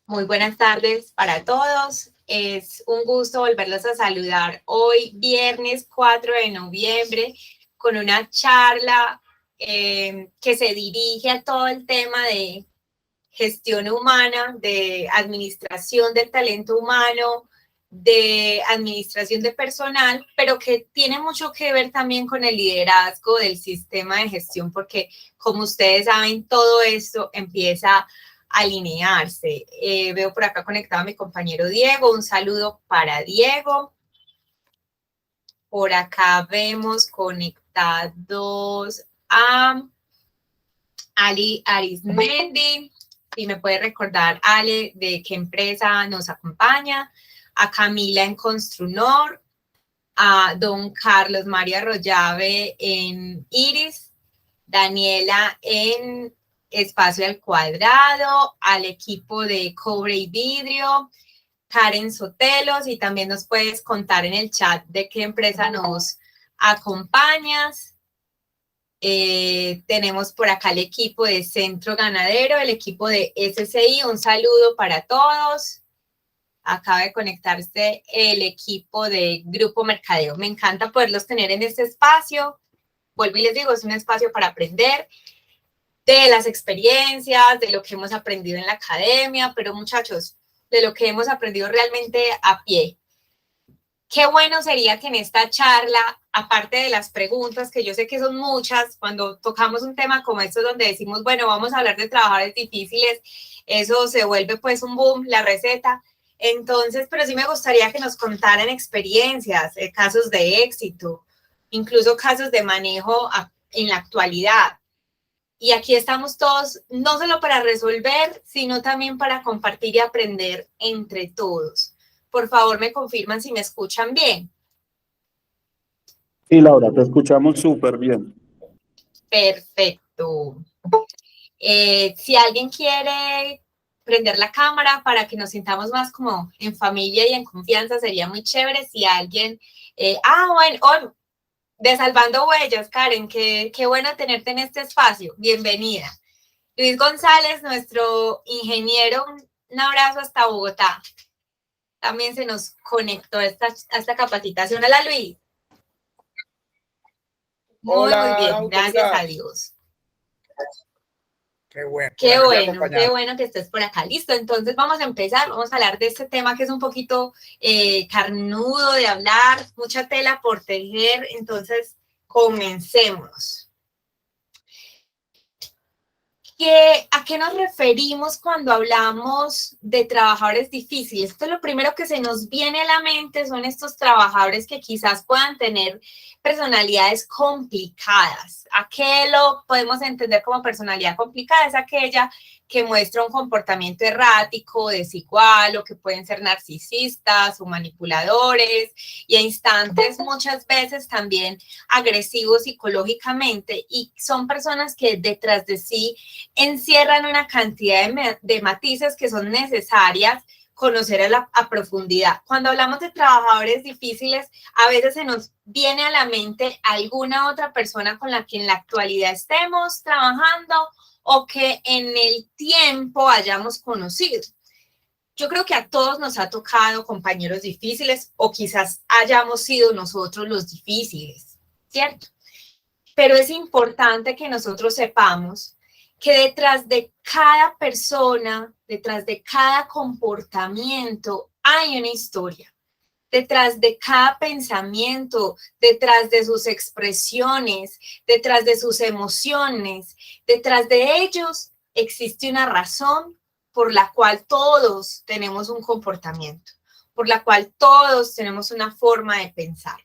Muy buenas tardes para todos. Es un gusto volverlos a saludar hoy, viernes 4 de noviembre, con una charla que se dirige a todo el tema de gestión humana, de administración del talento humano, de administración de personal, pero que tiene mucho que ver también con el liderazgo del sistema de gestión, porque como ustedes saben, todo esto empieza a alinearse. Veo por acá conectado a mi compañero Diego, un saludo para Diego. Por acá vemos conectados a Ali Arismendi. Si me puede recordar, Ale, de qué empresa nos acompaña, a Camila en Construnor, a don Carlos María Arroyave en Iris, Daniela en Espacio al Cuadrado, al equipo de Cobre y Vidrio, Karen Sotelos, y también nos puedes contar en el chat de qué empresa nos acompañas. Tenemos por acá el equipo de Centro Ganadero, el equipo de SCI, un saludo para todos. Acaba de conectarse el equipo de Grupo Mercadeo. Me encanta poderlos tener en este espacio. Vuelvo y les digo, es un espacio para aprender de las experiencias, de lo que hemos aprendido en la academia, pero muchachos, de lo que hemos aprendido realmente a pie. Qué bueno sería que en esta charla, aparte de las preguntas, que yo sé que son muchas, cuando tocamos un tema como esto donde decimos, bueno, vamos a hablar de trabajadores difíciles, eso se vuelve pues un boom, la receta. Entonces, pero sí me gustaría que nos contaran experiencias, casos de éxito, incluso casos de manejo en la actualidad. Y aquí estamos todos, no solo para resolver, sino también para compartir y aprender entre todos. Por favor, me confirman si me escuchan bien. Sí, Laura, te escuchamos súper bien. Perfecto. Si alguien quiere prender la cámara para que nos sintamos más como en familia y en confianza, sería muy chévere. Si alguien, bueno, de Salvando Huellas, Karen, qué bueno tenerte en este espacio. Bienvenida. Luis González, nuestro ingeniero, un abrazo hasta Bogotá. También se nos conectó a esta capacitación. Hola, Luis. Muy bien, gracias a Dios. Qué bueno. Qué bueno que estés por acá. Listo, entonces vamos a empezar. Vamos a hablar de este tema que es un poquito carnudo de hablar, mucha tela por tejer. Entonces, comencemos. ¿A qué nos referimos cuando hablamos de trabajadores difíciles? Esto es lo primero que se nos viene a la mente, son estos trabajadores que quizás puedan tener personalidades complicadas. ¿A qué lo podemos entender como personalidad complicada? Es aquella que muestra un comportamiento errático, desigual, o que pueden ser narcisistas o manipuladores, y a instantes muchas veces también agresivos psicológicamente, y son personas que detrás de sí encierran una cantidad de matices que son necesarias conocer a profundidad. Cuando hablamos de trabajadores difíciles, a veces se nos viene a la mente alguna otra persona con la que en la actualidad estemos trabajando o que en el tiempo hayamos conocido. Yo creo que a todos nos ha tocado compañeros difíciles o quizás hayamos sido nosotros los difíciles, ¿cierto? Pero es importante que nosotros sepamos que detrás de cada persona, detrás de cada comportamiento, hay una historia. Detrás de cada pensamiento, detrás de sus expresiones, detrás de sus emociones, detrás de ellos existe una razón por la cual todos tenemos un comportamiento, por la cual todos tenemos una forma de pensar.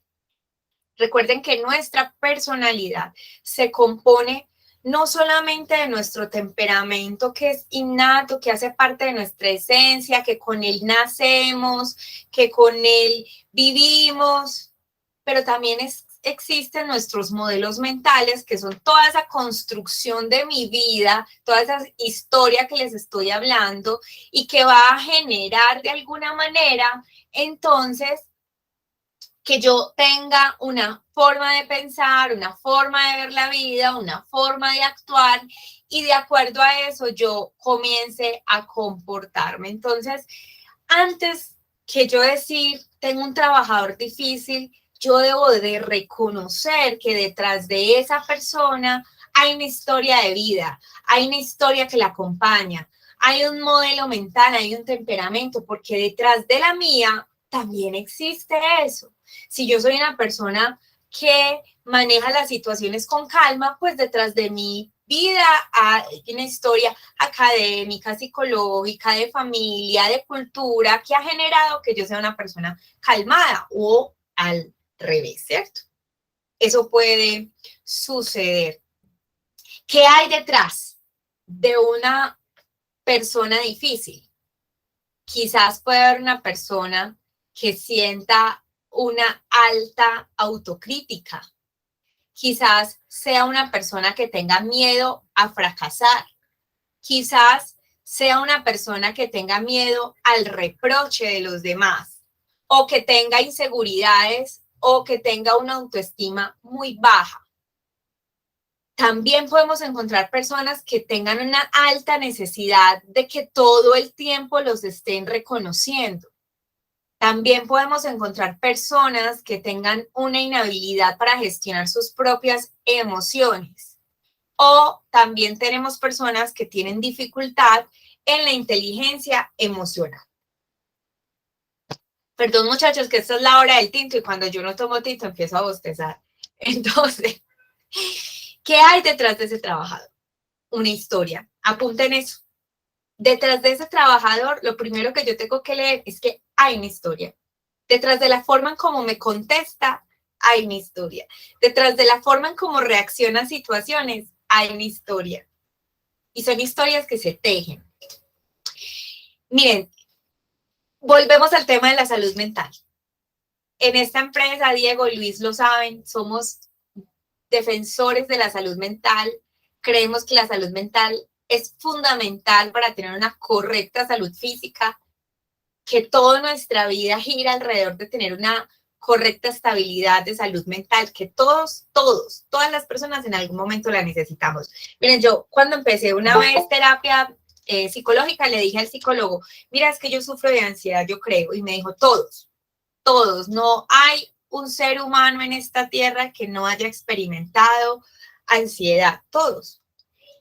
Recuerden que nuestra personalidad se compone no solamente de nuestro temperamento, que es innato, que hace parte de nuestra esencia, que con él nacemos, que con él vivimos, pero también existen nuestros modelos mentales, que son toda esa construcción de mi vida, toda esa historia que les estoy hablando y que va a generar de alguna manera, entonces, que yo tenga una forma de pensar, una forma de ver la vida, una forma de actuar y de acuerdo a eso yo comience a comportarme. Entonces, antes que yo decir, tengo un trabajador difícil, yo debo de reconocer que detrás de esa persona hay una historia de vida, hay una historia que la acompaña, hay un modelo mental, hay un temperamento, porque detrás de la mía también existe eso. Si yo soy una persona que maneja las situaciones con calma, pues detrás de mi vida hay una historia académica, psicológica, de familia, de cultura, que ha generado que yo sea una persona calmada o al revés, ¿cierto? Eso puede suceder. ¿Qué hay detrás de una persona difícil? Quizás puede haber una persona que sienta una alta autocrítica. Quizás sea una persona que tenga miedo a fracasar. Quizás sea una persona que tenga miedo al reproche de los demás o que tenga inseguridades o que tenga una autoestima muy baja. También podemos encontrar personas que tengan una alta necesidad de que todo el tiempo los estén reconociendo. También podemos encontrar personas que tengan una inhabilidad para gestionar sus propias emociones. O también tenemos personas que tienen dificultad en la inteligencia emocional. Perdón, muchachos, que esta es la hora del tinto y cuando yo no tomo tinto empiezo a bostezar. Entonces, ¿qué hay detrás de ese trabajador? Una historia. Apunten eso. Detrás de ese trabajador, lo primero que yo tengo que leer es que hay una historia. Detrás de la forma en cómo me contesta, hay una historia. Detrás de la forma en cómo reacciona a situaciones, hay una historia. Y son historias que se tejen. Miren, volvemos al tema de la salud mental. En esta empresa, Diego y Luis lo saben, somos defensores de la salud mental. Creemos que la salud mental es fundamental para tener una correcta salud física, que toda nuestra vida gira alrededor de tener una correcta estabilidad de salud mental, que todas las personas en algún momento la necesitamos. Miren, yo cuando empecé una vez terapia psicológica, le dije al psicólogo, mira, es que yo sufro de ansiedad, yo creo, y me dijo, todos, no hay un ser humano en esta tierra que no haya experimentado ansiedad, todos,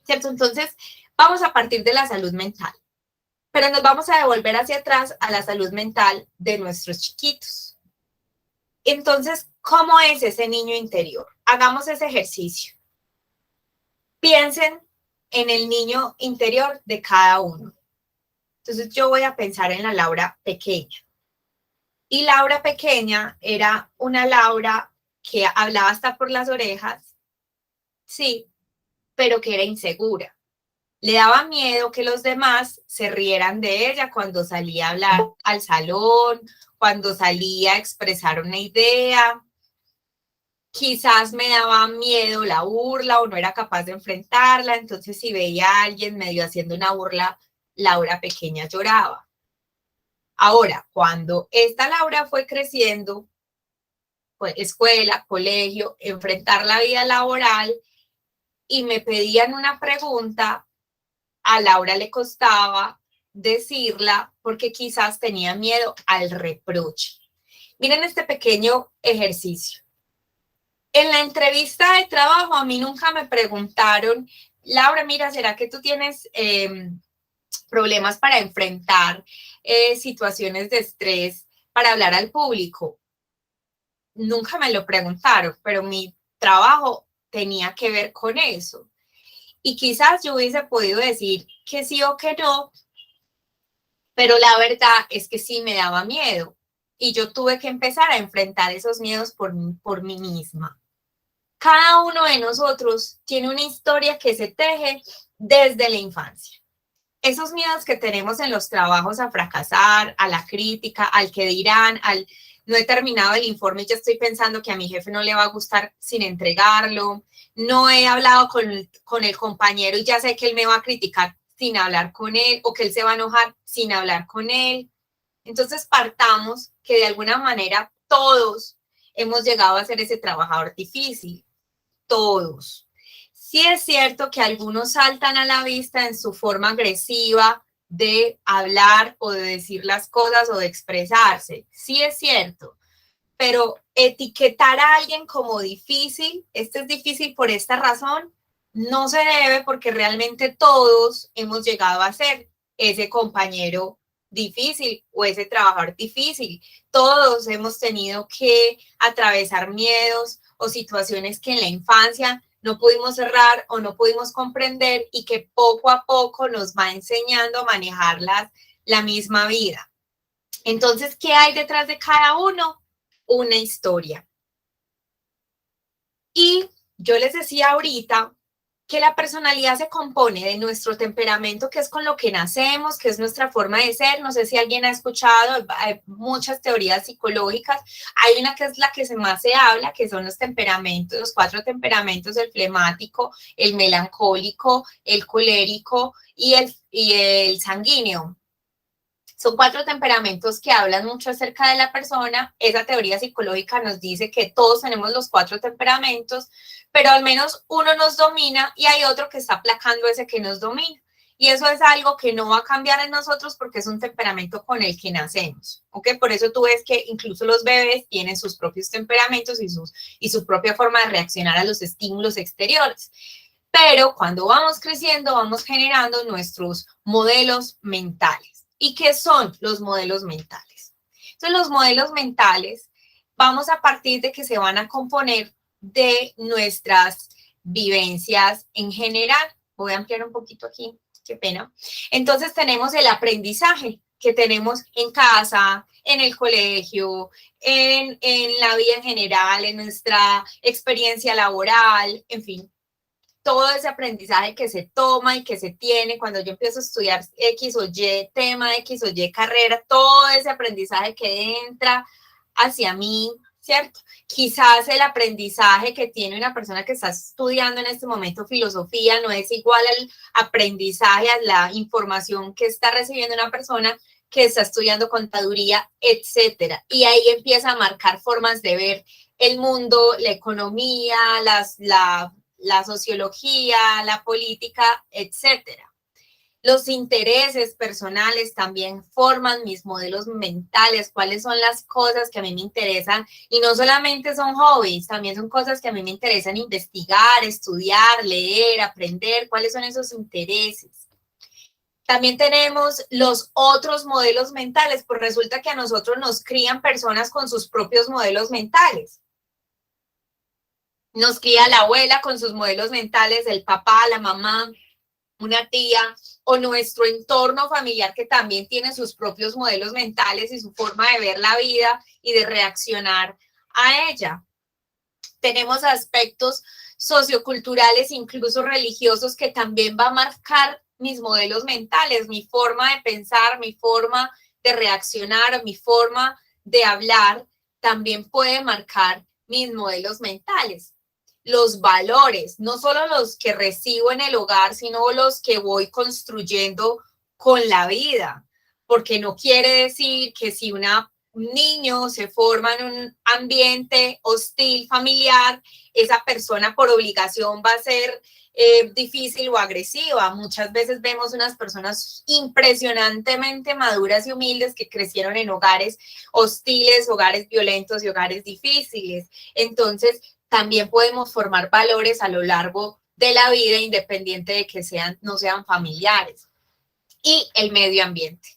¿cierto? Entonces, vamos a partir de la salud mental, pero nos vamos a devolver hacia atrás a la salud mental de nuestros chiquitos. Entonces, ¿cómo es ese niño interior? Hagamos ese ejercicio. Piensen en el niño interior de cada uno. Entonces, yo voy a pensar en la Laura pequeña. Y Laura pequeña era una Laura que hablaba hasta por las orejas, sí, pero que era insegura. Le daba miedo que los demás se rieran de ella cuando salía a hablar al salón, cuando salía a expresar una idea. Quizás me daba miedo la burla o no era capaz de enfrentarla, entonces si veía a alguien medio haciendo una burla, Laura pequeña lloraba. Ahora, cuando esta Laura fue creciendo, pues escuela, colegio, enfrentar la vida laboral y me pedían una pregunta, a Laura le costaba decirla porque quizás tenía miedo al reproche. Miren este pequeño ejercicio. En la entrevista de trabajo a mí nunca me preguntaron, Laura, mira, ¿será que tú tienes problemas para enfrentar situaciones de estrés para hablar al público? Nunca me lo preguntaron, pero mi trabajo tenía que ver con eso. Y quizás yo hubiese podido decir que sí o que no, pero la verdad es que sí me daba miedo. Y yo tuve que empezar a enfrentar esos miedos por mí misma. Cada uno de nosotros tiene una historia que se teje desde la infancia. Esos miedos que tenemos en los trabajos a fracasar, a la crítica, al que dirán, al no he terminado el informe y ya estoy pensando que a mi jefe no le va a gustar sin entregarlo, no he hablado con el compañero y ya sé que él me va a criticar sin hablar con él o que él se va a enojar sin hablar con él. Entonces partamos que de alguna manera todos hemos llegado a ser ese trabajador difícil. Todos. Sí es cierto que algunos saltan a la vista en su forma agresiva de hablar o de decir las cosas o de expresarse. Sí es cierto. Pero etiquetar a alguien como difícil, este es difícil por esta razón, no se debe porque realmente todos hemos llegado a ser ese compañero difícil o ese trabajador difícil. Todos hemos tenido que atravesar miedos o situaciones que en la infancia no pudimos cerrar o no pudimos comprender y que poco a poco nos va enseñando a manejarlas la misma vida. Entonces, ¿qué hay detrás de cada uno? Una historia. Y yo les decía ahorita que la personalidad se compone de nuestro temperamento, que es con lo que nacemos, que es nuestra forma de ser. No sé si alguien ha escuchado, hay muchas teorías psicológicas. Hay una que es la que más se habla, que son los temperamentos, los 4 temperamentos: el flemático, el melancólico, el colérico y el sanguíneo. Son 4 temperamentos que hablan mucho acerca de la persona. Esa teoría psicológica nos dice que todos tenemos los 4 temperamentos, pero al menos uno nos domina y hay otro que está aplacando ese que nos domina. Y eso es algo que no va a cambiar en nosotros porque es un temperamento con el que nacemos, ¿ok? Por eso tú ves que incluso los bebés tienen sus propios temperamentos y su propia forma de reaccionar a los estímulos exteriores. Pero cuando vamos creciendo, vamos generando nuestros modelos mentales. ¿Y qué son los modelos mentales? Entonces, los modelos mentales vamos a partir de que se van a componer de nuestras vivencias en general. Voy a ampliar un poquito aquí, qué pena. Entonces, tenemos el aprendizaje que tenemos en casa, en el colegio, en la vida en general, en nuestra experiencia laboral, en fin. Todo ese aprendizaje que se toma y que se tiene cuando yo empiezo a estudiar X o Y tema, X o Y carrera, todo ese aprendizaje que entra hacia mí, ¿cierto? Quizás el aprendizaje que tiene una persona que está estudiando en este momento filosofía no es igual al aprendizaje, a la información que está recibiendo una persona que está estudiando contaduría, etcétera. Y ahí empieza a marcar formas de ver el mundo, la economía, la sociología, la política, etcétera. Los intereses personales también forman mis modelos mentales, cuáles son las cosas que a mí me interesan, y no solamente son hobbies, también son cosas que a mí me interesan investigar, estudiar, leer, aprender, cuáles son esos intereses. También tenemos los otros modelos mentales, pues resulta que a nosotros nos crían personas con sus propios modelos mentales. Nos cría la abuela con sus modelos mentales, el papá, la mamá, una tía o nuestro entorno familiar que también tiene sus propios modelos mentales y su forma de ver la vida y de reaccionar a ella. Tenemos aspectos socioculturales, incluso religiosos, que también va a marcar mis modelos mentales, mi forma de pensar, mi forma de reaccionar, mi forma de hablar, también puede marcar mis modelos mentales. Los valores, no solo los que recibo en el hogar, sino los que voy construyendo con la vida, porque no quiere decir que si un niño se forma en un ambiente hostil familiar, esa persona por obligación va a ser difícil o agresiva. Muchas veces vemos unas personas impresionantemente maduras y humildes que crecieron en hogares hostiles, hogares violentos y hogares difíciles. Entonces, también podemos formar valores a lo largo de la vida, independiente de que no sean familiares. Y el medio ambiente,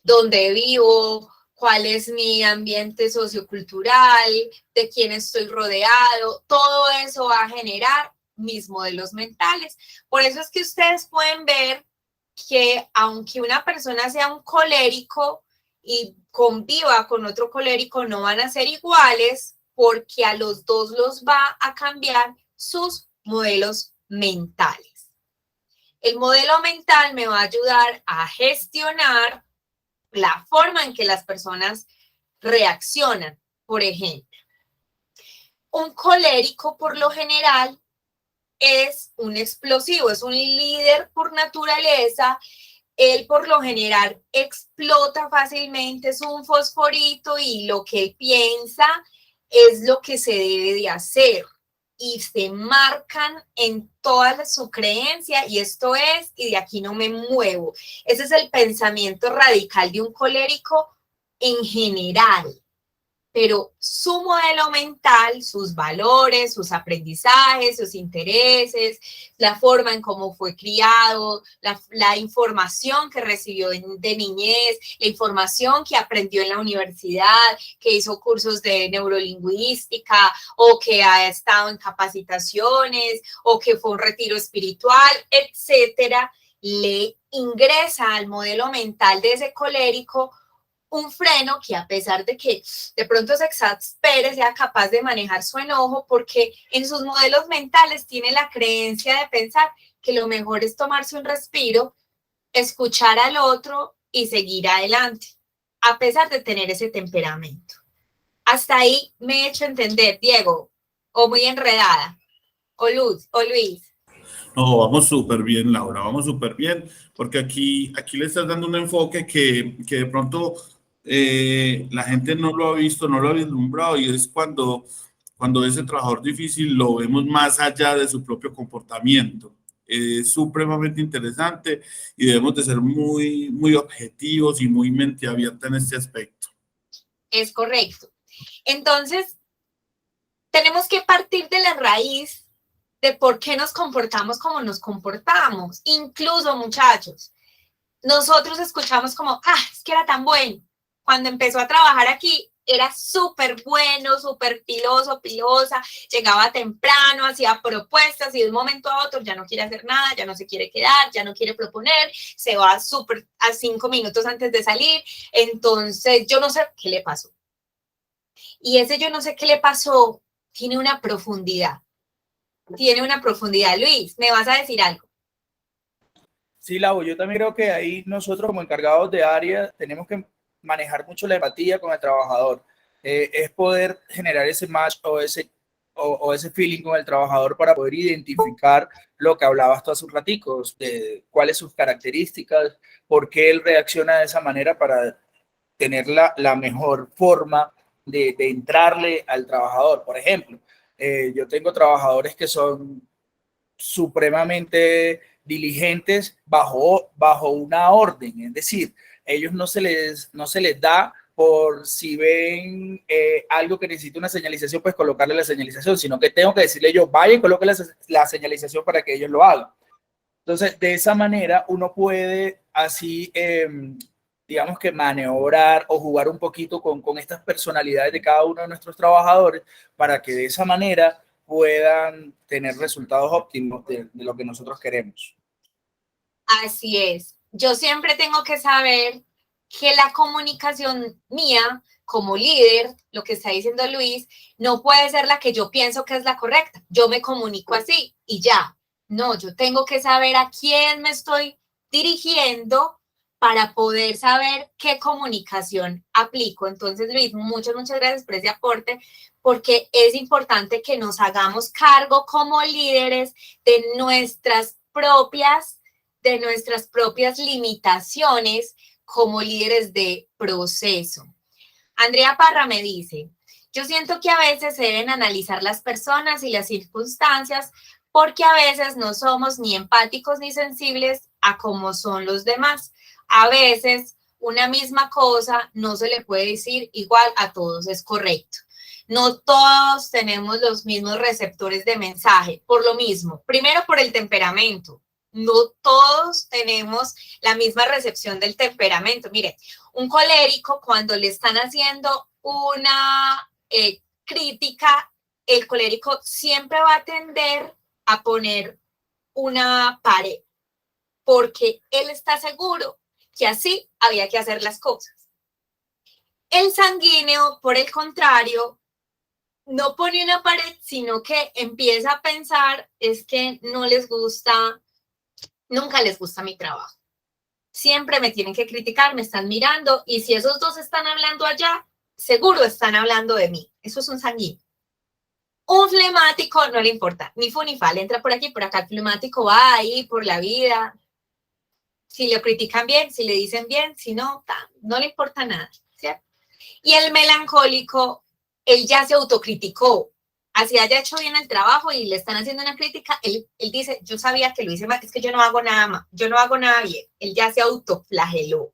donde vivo, cuál es mi ambiente sociocultural, de quién estoy rodeado, todo eso va a generar mis modelos mentales. Por eso es que ustedes pueden ver que aunque una persona sea un colérico y conviva con otro colérico, no van a ser iguales, porque a los dos los va a cambiar sus modelos mentales. El modelo mental me va a ayudar a gestionar la forma en que las personas reaccionan. Por ejemplo, un colérico por lo general es un explosivo, es un líder por naturaleza. Él por lo general explota fácilmente, es un fosforito y lo que él piensa es lo que se debe de hacer y se marcan en toda su creencia y esto es y de aquí no me muevo. Ese es el pensamiento radical de un colérico en general. Pero su modelo mental, sus valores, sus aprendizajes, sus intereses, la forma en cómo fue criado, la información que recibió de niñez, la información que aprendió en la universidad, que hizo cursos de neurolingüística o que ha estado en capacitaciones o que fue un retiro espiritual, etcétera, le ingresa al modelo mental de ese colérico un freno que a pesar de que de pronto se exaspere, sea capaz de manejar su enojo porque en sus modelos mentales tiene la creencia de pensar que lo mejor es tomarse un respiro, escuchar al otro y seguir adelante, a pesar de tener ese temperamento. Hasta ahí me he hecho entender, Diego, o muy enredada, o Luis. No, vamos súper bien, Laura, vamos súper bien, porque aquí le estás dando un enfoque que de pronto la gente no lo ha visto, no lo ha vislumbrado, y es cuando ese trabajador difícil lo vemos más allá de su propio comportamiento. Es supremamente interesante y debemos de ser muy, muy objetivos y muy mente abierta en este aspecto. Es correcto. Entonces, tenemos que partir de la raíz de por qué nos comportamos como nos comportamos. Incluso, muchachos, nosotros escuchamos como, es que era tan bueno. Cuando empezó a trabajar aquí, era súper bueno, súper pilosa, llegaba temprano, hacía propuestas y de un momento a otro ya no quiere hacer nada, ya no se quiere quedar, ya no quiere proponer, se va súper a 5 minutos antes de salir. Entonces, yo no sé qué le pasó. Y ese yo no sé qué le pasó tiene una profundidad. Luis, ¿me vas a decir algo? Sí, Lau, yo también creo que ahí nosotros como encargados de área tenemos que manejar mucho la empatía con el trabajador. Es poder generar ese match o ese feeling con el trabajador para poder identificar lo que hablabas tú hace un ratico, de cuáles sus características, por qué él reacciona de esa manera para tener la mejor forma de entrarle al trabajador. Por ejemplo, yo tengo trabajadores que son supremamente diligentes bajo una orden, es decir, ellos no se les da por si ven algo que necesita una señalización, pues colocarle la señalización, sino que tengo que decirle yo, vaya y coloque la señalización para que ellos lo hagan. Entonces, de esa manera uno puede así, digamos que maniobrar o jugar un poquito con estas personalidades de cada uno de nuestros trabajadores para que de esa manera puedan tener resultados óptimos de lo que nosotros queremos. Así es. Yo siempre tengo que saber que la comunicación mía como líder, lo que está diciendo Luis, no puede ser la que yo pienso que es la correcta. Yo me comunico así y ya. No, yo tengo que saber a quién me estoy dirigiendo para poder saber qué comunicación aplico. Entonces, Luis, muchas gracias por ese aporte, porque es importante que nos hagamos cargo como líderes de nuestras propias limitaciones como líderes de proceso. Andrea Parra me dice, yo siento que a veces se deben analizar las personas y las circunstancias porque a veces no somos ni empáticos ni sensibles a cómo son los demás. A veces una misma cosa no se le puede decir igual a todos, es correcto. No todos tenemos los mismos receptores de mensaje, por lo mismo. Primero, por el temperamento. No todos tenemos la misma recepción del temperamento. Mire, un colérico cuando le están haciendo una crítica, el colérico siempre va a tender a poner una pared, porque él está seguro que así había que hacer las cosas. El sanguíneo, por el contrario, no pone una pared, sino que empieza a pensar, es que no les gusta, nunca les gusta mi trabajo. Siempre me tienen que criticar, me están mirando, y si esos dos están hablando allá, seguro están hablando de mí. Eso es un sanguíneo. Un flemático no le importa, ni fu ni fa, le entra por aquí, por acá. El flemático va ahí por la vida. Si le critican bien, si le dicen bien, si no, no le importa nada, ¿cierto? Y el melancólico él ya se autocriticó. Así haya hecho bien el trabajo y le están haciendo una crítica, él dice, yo sabía que lo hice mal, es que yo no hago nada mal, yo no hago nada bien. Él ya se autoflageló.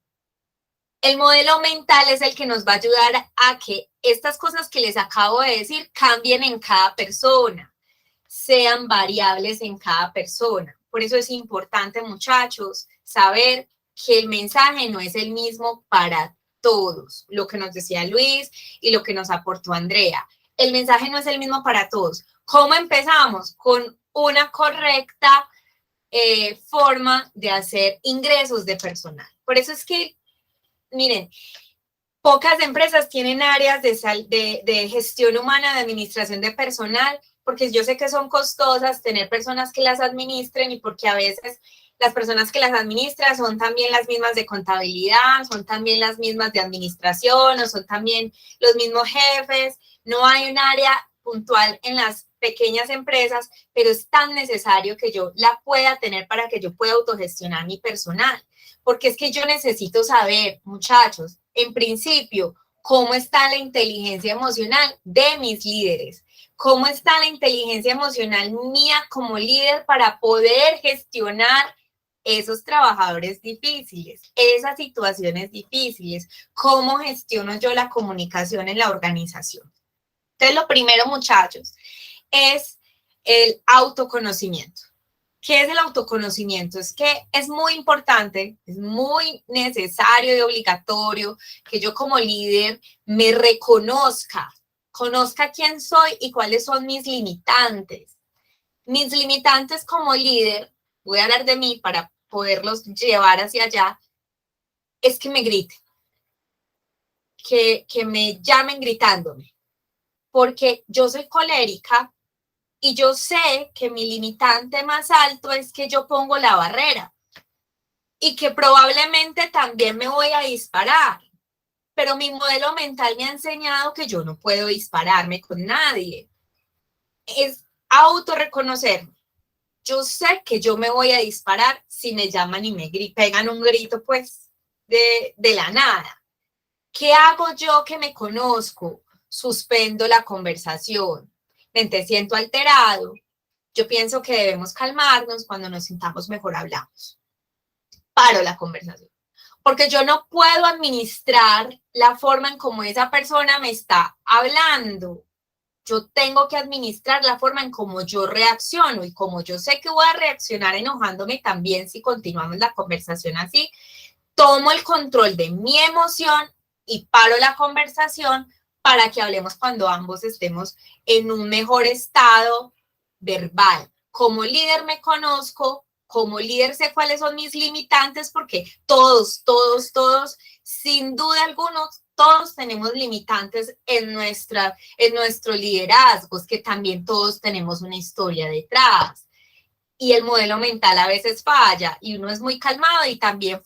El modelo mental es el que nos va a ayudar a que estas cosas que les acabo de decir cambien en cada persona, sean variables en cada persona. Por eso es importante, muchachos, saber que el mensaje no es el mismo para todos, lo que nos decía Luis y lo que nos aportó Andrea. El mensaje no es el mismo para todos. ¿Cómo empezamos? Con una correcta forma de hacer ingresos de personal. Por eso es que, miren, pocas empresas tienen áreas de gestión humana, de administración de personal, porque yo sé que son costosas tener personas que las administren y porque a veces las personas que las administran son también las mismas de contabilidad, son también las mismas de administración o son también los mismos jefes. No hay un área puntual en las pequeñas empresas, pero es tan necesario que yo la pueda tener para que yo pueda autogestionar mi personal. Porque es que yo necesito saber, muchachos, en principio, cómo está la inteligencia emocional de mis líderes. Cómo está la inteligencia emocional mía como líder para poder gestionar esos trabajadores difíciles, esas situaciones difíciles, cómo gestiono yo la comunicación en la organización. Entonces, lo primero, muchachos, es el autoconocimiento. ¿Qué es el autoconocimiento? Es que es muy importante, es muy necesario y obligatorio que yo como líder me reconozca, conozca quién soy y cuáles son mis limitantes. Mis limitantes como líder, voy a hablar de mí para poderlos llevar hacia allá, es que me griten, que me llamen gritándome, porque yo soy colérica y yo sé que mi limitante más alto es que yo pongo la barrera y que probablemente también me voy a disparar, pero mi modelo mental me ha enseñado que yo no puedo dispararme con nadie. Es autorreconocerme. Yo sé que yo me voy a disparar si me llaman y me pegan un grito, pues, de la nada. ¿Qué hago yo que me conozco? Suspendo la conversación. Me siento alterado. Yo pienso que debemos calmarnos. Cuando nos sintamos mejor hablamos. Paro la conversación. Porque yo no puedo administrar la forma en cómo esa persona me está hablando. Yo tengo que administrar la forma en cómo yo reacciono y como yo sé que voy a reaccionar enojándome también si continuamos la conversación así, tomo el control de mi emoción y paro la conversación para que hablemos cuando ambos estemos en un mejor estado verbal. Como líder me conozco, como líder sé cuáles son mis limitantes porque todos, sin duda alguna, todos tenemos limitantes en nuestro liderazgo, es que también todos tenemos una historia detrás. Y el modelo mental a veces falla y uno es muy calmado y también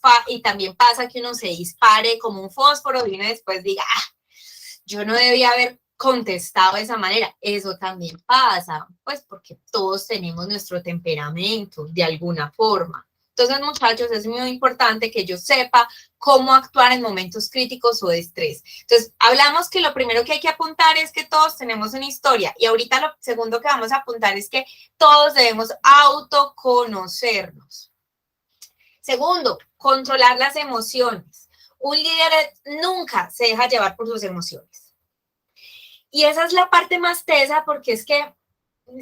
pasa que uno se dispare como un fósforo y uno después diga, yo no debía haber contestado de esa manera. Eso también pasa, pues porque todos tenemos nuestro temperamento de alguna forma. Entonces, muchachos, es muy importante que yo sepa cómo actuar en momentos críticos o de estrés. Entonces, hablamos que lo primero que hay que apuntar es que todos tenemos una historia y ahorita lo segundo que vamos a apuntar es que todos debemos autoconocernos. Segundo, controlar las emociones. Un líder nunca se deja llevar por sus emociones. Y esa es la parte más tesa porque es que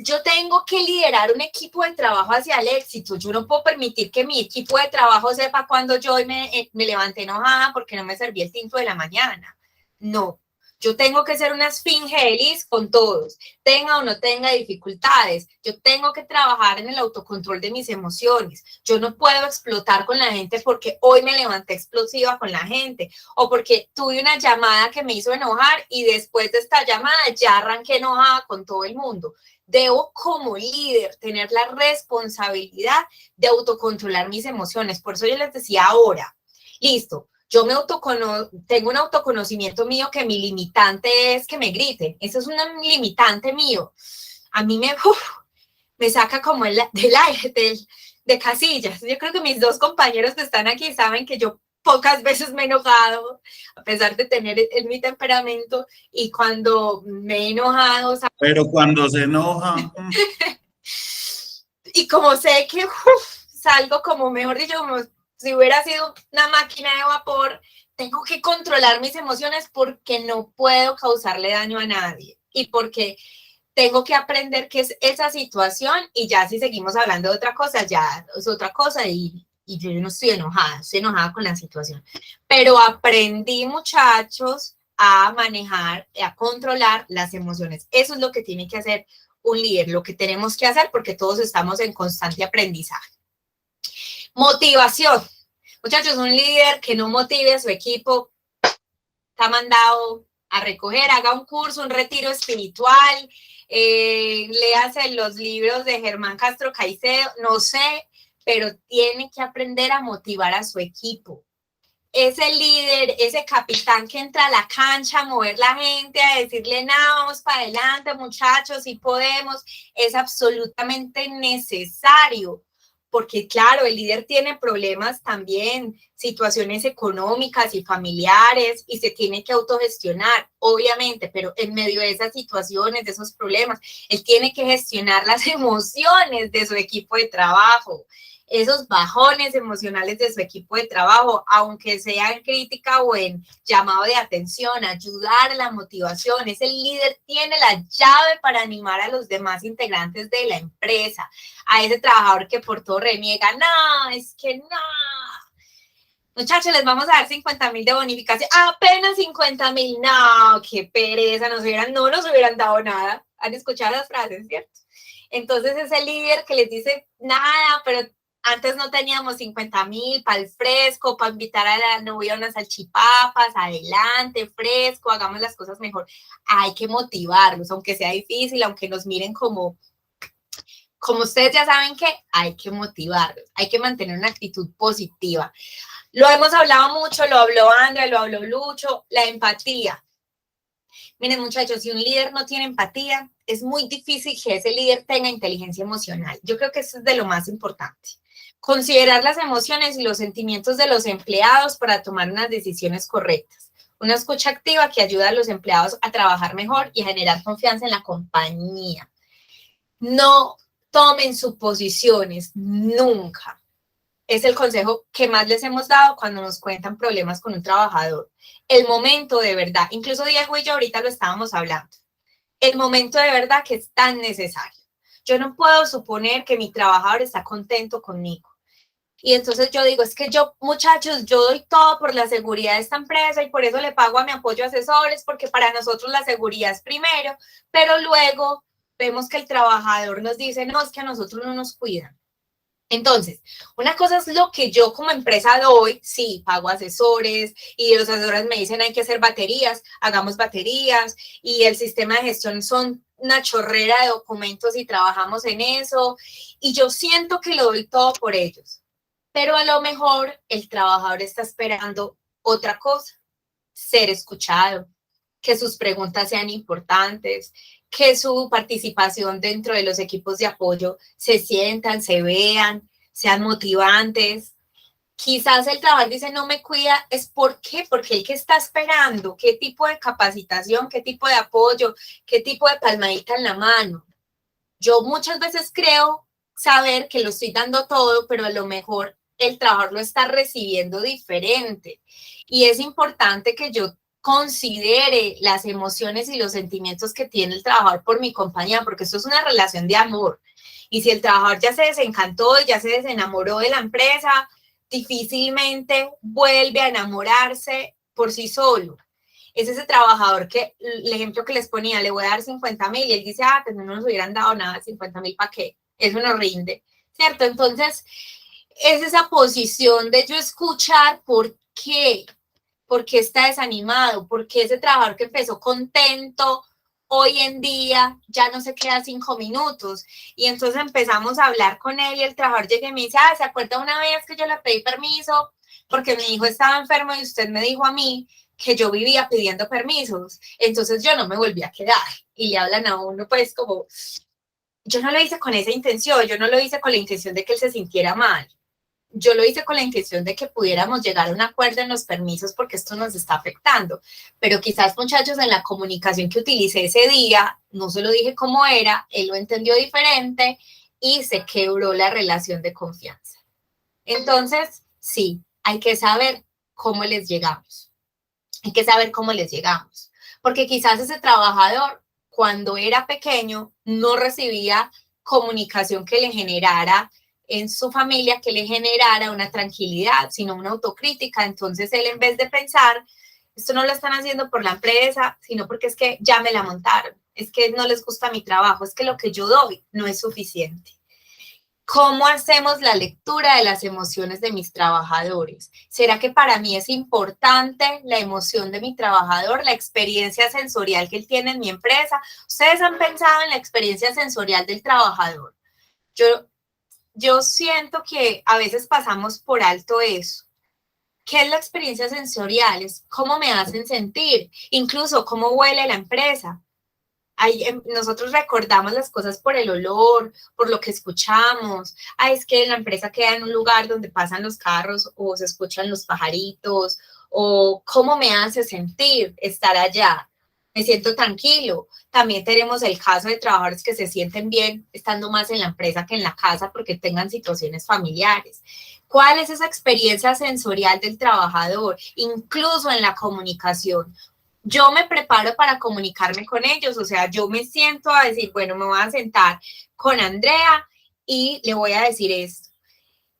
yo tengo que liderar un equipo de trabajo hacia el éxito. Yo no puedo permitir que mi equipo de trabajo sepa cuando yo me levanté enojada porque no me serví el tinto de la mañana. No, yo tengo que ser una esfinge feliz con todos, tenga o no tenga dificultades. Yo tengo que trabajar en el autocontrol de mis emociones. Yo no puedo explotar con la gente porque hoy me levanté explosiva con la gente o porque tuve una llamada que me hizo enojar y después de esta llamada ya arranqué enojada con todo el mundo. Debo como líder tener la responsabilidad de autocontrolar mis emociones. Por eso yo les decía ahora, listo, yo tengo un autoconocimiento mío que mi limitante es que me griten. Eso es un limitante mío. A mí me saca como del aire, de casillas. Yo creo que mis dos compañeros que están aquí saben que yo pocas veces me he enojado, a pesar de tener mi temperamento, y cuando me he enojado, Pero cuando se enoja, y como sé que salgo como, mejor dicho, como si hubiera sido una máquina de vapor, tengo que controlar mis emociones porque no puedo causarle daño a nadie y porque tengo que aprender qué es esa situación, y ya si seguimos hablando de otra cosa, ya es otra cosa, y yo no estoy enojada con la situación. Pero aprendí, muchachos, a manejar, a controlar las emociones. Eso es lo que tiene que hacer un líder, lo que tenemos que hacer, porque todos estamos en constante aprendizaje. Motivación. Muchachos, un líder que no motive a su equipo está mandado a recoger, haga un curso, un retiro espiritual, léase los libros de Germán Castro Caicedo, no sé, pero tiene que aprender a motivar a su equipo. Ese líder, ese capitán que entra a la cancha a mover la gente, a decirle, no, vamos para adelante, muchachos, si podemos, es absolutamente necesario. Porque claro, el líder tiene problemas también, situaciones económicas y familiares, y se tiene que autogestionar, obviamente, pero en medio de esas situaciones, de esos problemas, él tiene que gestionar las emociones de su equipo de trabajo, esos bajones emocionales de su equipo de trabajo, aunque sea en crítica o en llamado de atención, ayudar a la motivación. Ese líder tiene la llave para animar a los demás integrantes de la empresa, a ese trabajador que por todo reniega, no, es que no. Muchachos, les vamos a dar 50,000 de bonificación, apenas 50,000, no, qué pereza, no nos hubieran dado nada. ¿Han escuchado las frases, cierto? Entonces ese líder que les dice, nada, pero antes no teníamos 50,000 para el fresco, para invitar a la novia a unas salchipapas, adelante, fresco, hagamos las cosas mejor. Hay que motivarlos, aunque sea difícil, aunque nos miren como ustedes ya saben que hay que motivarlos, hay que mantener una actitud positiva. Lo hemos hablado mucho, lo habló Andrea, lo habló Lucho, la empatía. Miren, muchachos, si un líder no tiene empatía, es muy difícil que ese líder tenga inteligencia emocional. Yo creo que eso es de lo más importante. Considerar las emociones y los sentimientos de los empleados para tomar unas decisiones correctas. Una escucha activa que ayuda a los empleados a trabajar mejor y a generar confianza en la compañía. No tomen suposiciones, nunca. Es el consejo que más les hemos dado cuando nos cuentan problemas con un trabajador. El momento de verdad, incluso Diego y yo ahorita lo estábamos hablando, el momento de verdad que es tan necesario. Yo no puedo suponer que mi trabajador está contento conmigo. Y entonces yo digo, es que yo, muchachos, yo doy todo por la seguridad de esta empresa y por eso le pago a mi apoyo asesores, porque para nosotros la seguridad es primero, pero luego vemos que el trabajador nos dice, no, es que a nosotros no nos cuidan. Entonces, una cosa es lo que yo como empresa doy, sí, pago asesores y los asesores me dicen hay que hacer baterías, hagamos baterías, y el sistema de gestión son una chorrera de documentos y trabajamos en eso, y yo siento que lo doy todo por ellos, pero a lo mejor el trabajador está esperando otra cosa, ser escuchado, que sus preguntas sean importantes, que su participación dentro de los equipos de apoyo se sientan, se vean, sean motivantes. Quizás el trabajador dice no me cuida, es ¿por qué? Porque el que está esperando, qué tipo de capacitación, qué tipo de apoyo, qué tipo de palmadita en la mano. Yo muchas veces creo saber que lo estoy dando todo, pero a lo mejor el trabajador lo está recibiendo diferente. Y es importante que yo considere las emociones y los sentimientos que tiene el trabajador por mi compañía, porque esto es una relación de amor. Y si el trabajador ya se desencantó y ya se desenamoró de la empresa, difícilmente vuelve a enamorarse por sí solo. Es ese trabajador que, el ejemplo que les ponía, le voy a dar 50,000 y él dice, pues no nos hubieran dado nada, 50,000, ¿para qué? Eso no rinde, ¿cierto? Entonces, es esa posición de yo escuchar por qué está desanimado, porque ese trabajador que empezó contento, hoy en día ya no se queda 5 minutos. Y entonces empezamos a hablar con él y el trabajador llega y me dice, ¿se acuerda una vez que yo le pedí permiso porque mi hijo estaba enfermo y usted me dijo a mí que yo vivía pidiendo permisos? Entonces yo no me volví a quedar. Y le hablan a uno pues como, yo no lo hice con esa intención, yo no lo hice con la intención de que él se sintiera mal. yo lo hice con la intención de que pudiéramos llegar a un acuerdo en los permisos porque esto nos está afectando. Pero quizás, muchachos, en la comunicación que utilicé ese día, no se lo dije cómo era, él lo entendió diferente y se quebró la relación de confianza. Entonces, sí, hay que saber cómo les llegamos. Hay que saber cómo les llegamos. Porque quizás ese trabajador, cuando era pequeño, no recibía comunicación que le generara en su familia, que le generara una tranquilidad, sino una autocrítica. Entonces él, en vez de pensar, esto no lo están haciendo por la empresa, sino porque es que ya me la montaron, es que no les gusta mi trabajo, es que lo que yo doy no es suficiente. ¿Cómo hacemos la lectura de las emociones de mis trabajadores? ¿Será que para mí es importante la emoción de mi trabajador, la experiencia sensorial que él tiene en mi empresa? ¿Ustedes han pensado en la experiencia sensorial del trabajador? Yo siento que a veces pasamos por alto eso. ¿Qué es la experiencia sensorial? Es cómo me hacen sentir, incluso cómo huele la empresa. Nosotros recordamos las cosas por el olor, por lo que escuchamos. Es que la empresa queda en un lugar donde pasan los carros o se escuchan los pajaritos, o cómo me hace sentir estar allá. Me siento tranquilo. También tenemos el caso de trabajadores que se sienten bien estando más en la empresa que en la casa porque tengan situaciones familiares. ¿Cuál es esa experiencia sensorial del trabajador? Incluso en la comunicación. Yo me preparo para comunicarme con ellos, o sea, yo me siento a decir, bueno, me voy a sentar con Andrea y le voy a decir esto.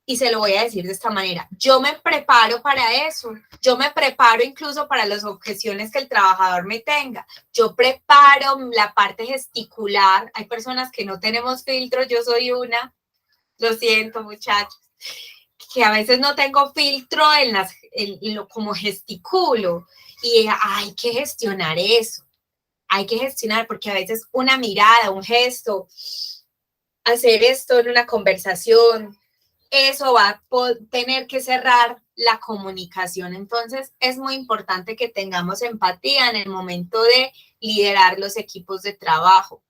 Y se lo voy a decir de esta manera. Yo me preparo para eso. Yo me preparo incluso para las objeciones que el trabajador me tenga. Yo preparo la parte gesticular. Hay personas que no tenemos filtro, yo soy una. Lo siento, muchachos. Que a veces no tengo filtro en lo como gesticulo. Y hay que gestionar eso. Hay que gestionar porque a veces una mirada, un gesto, hacer esto en una conversación, eso va a tener que cerrar la comunicación. Entonces, es muy importante que tengamos empatía en el momento de liderar los equipos de trabajo,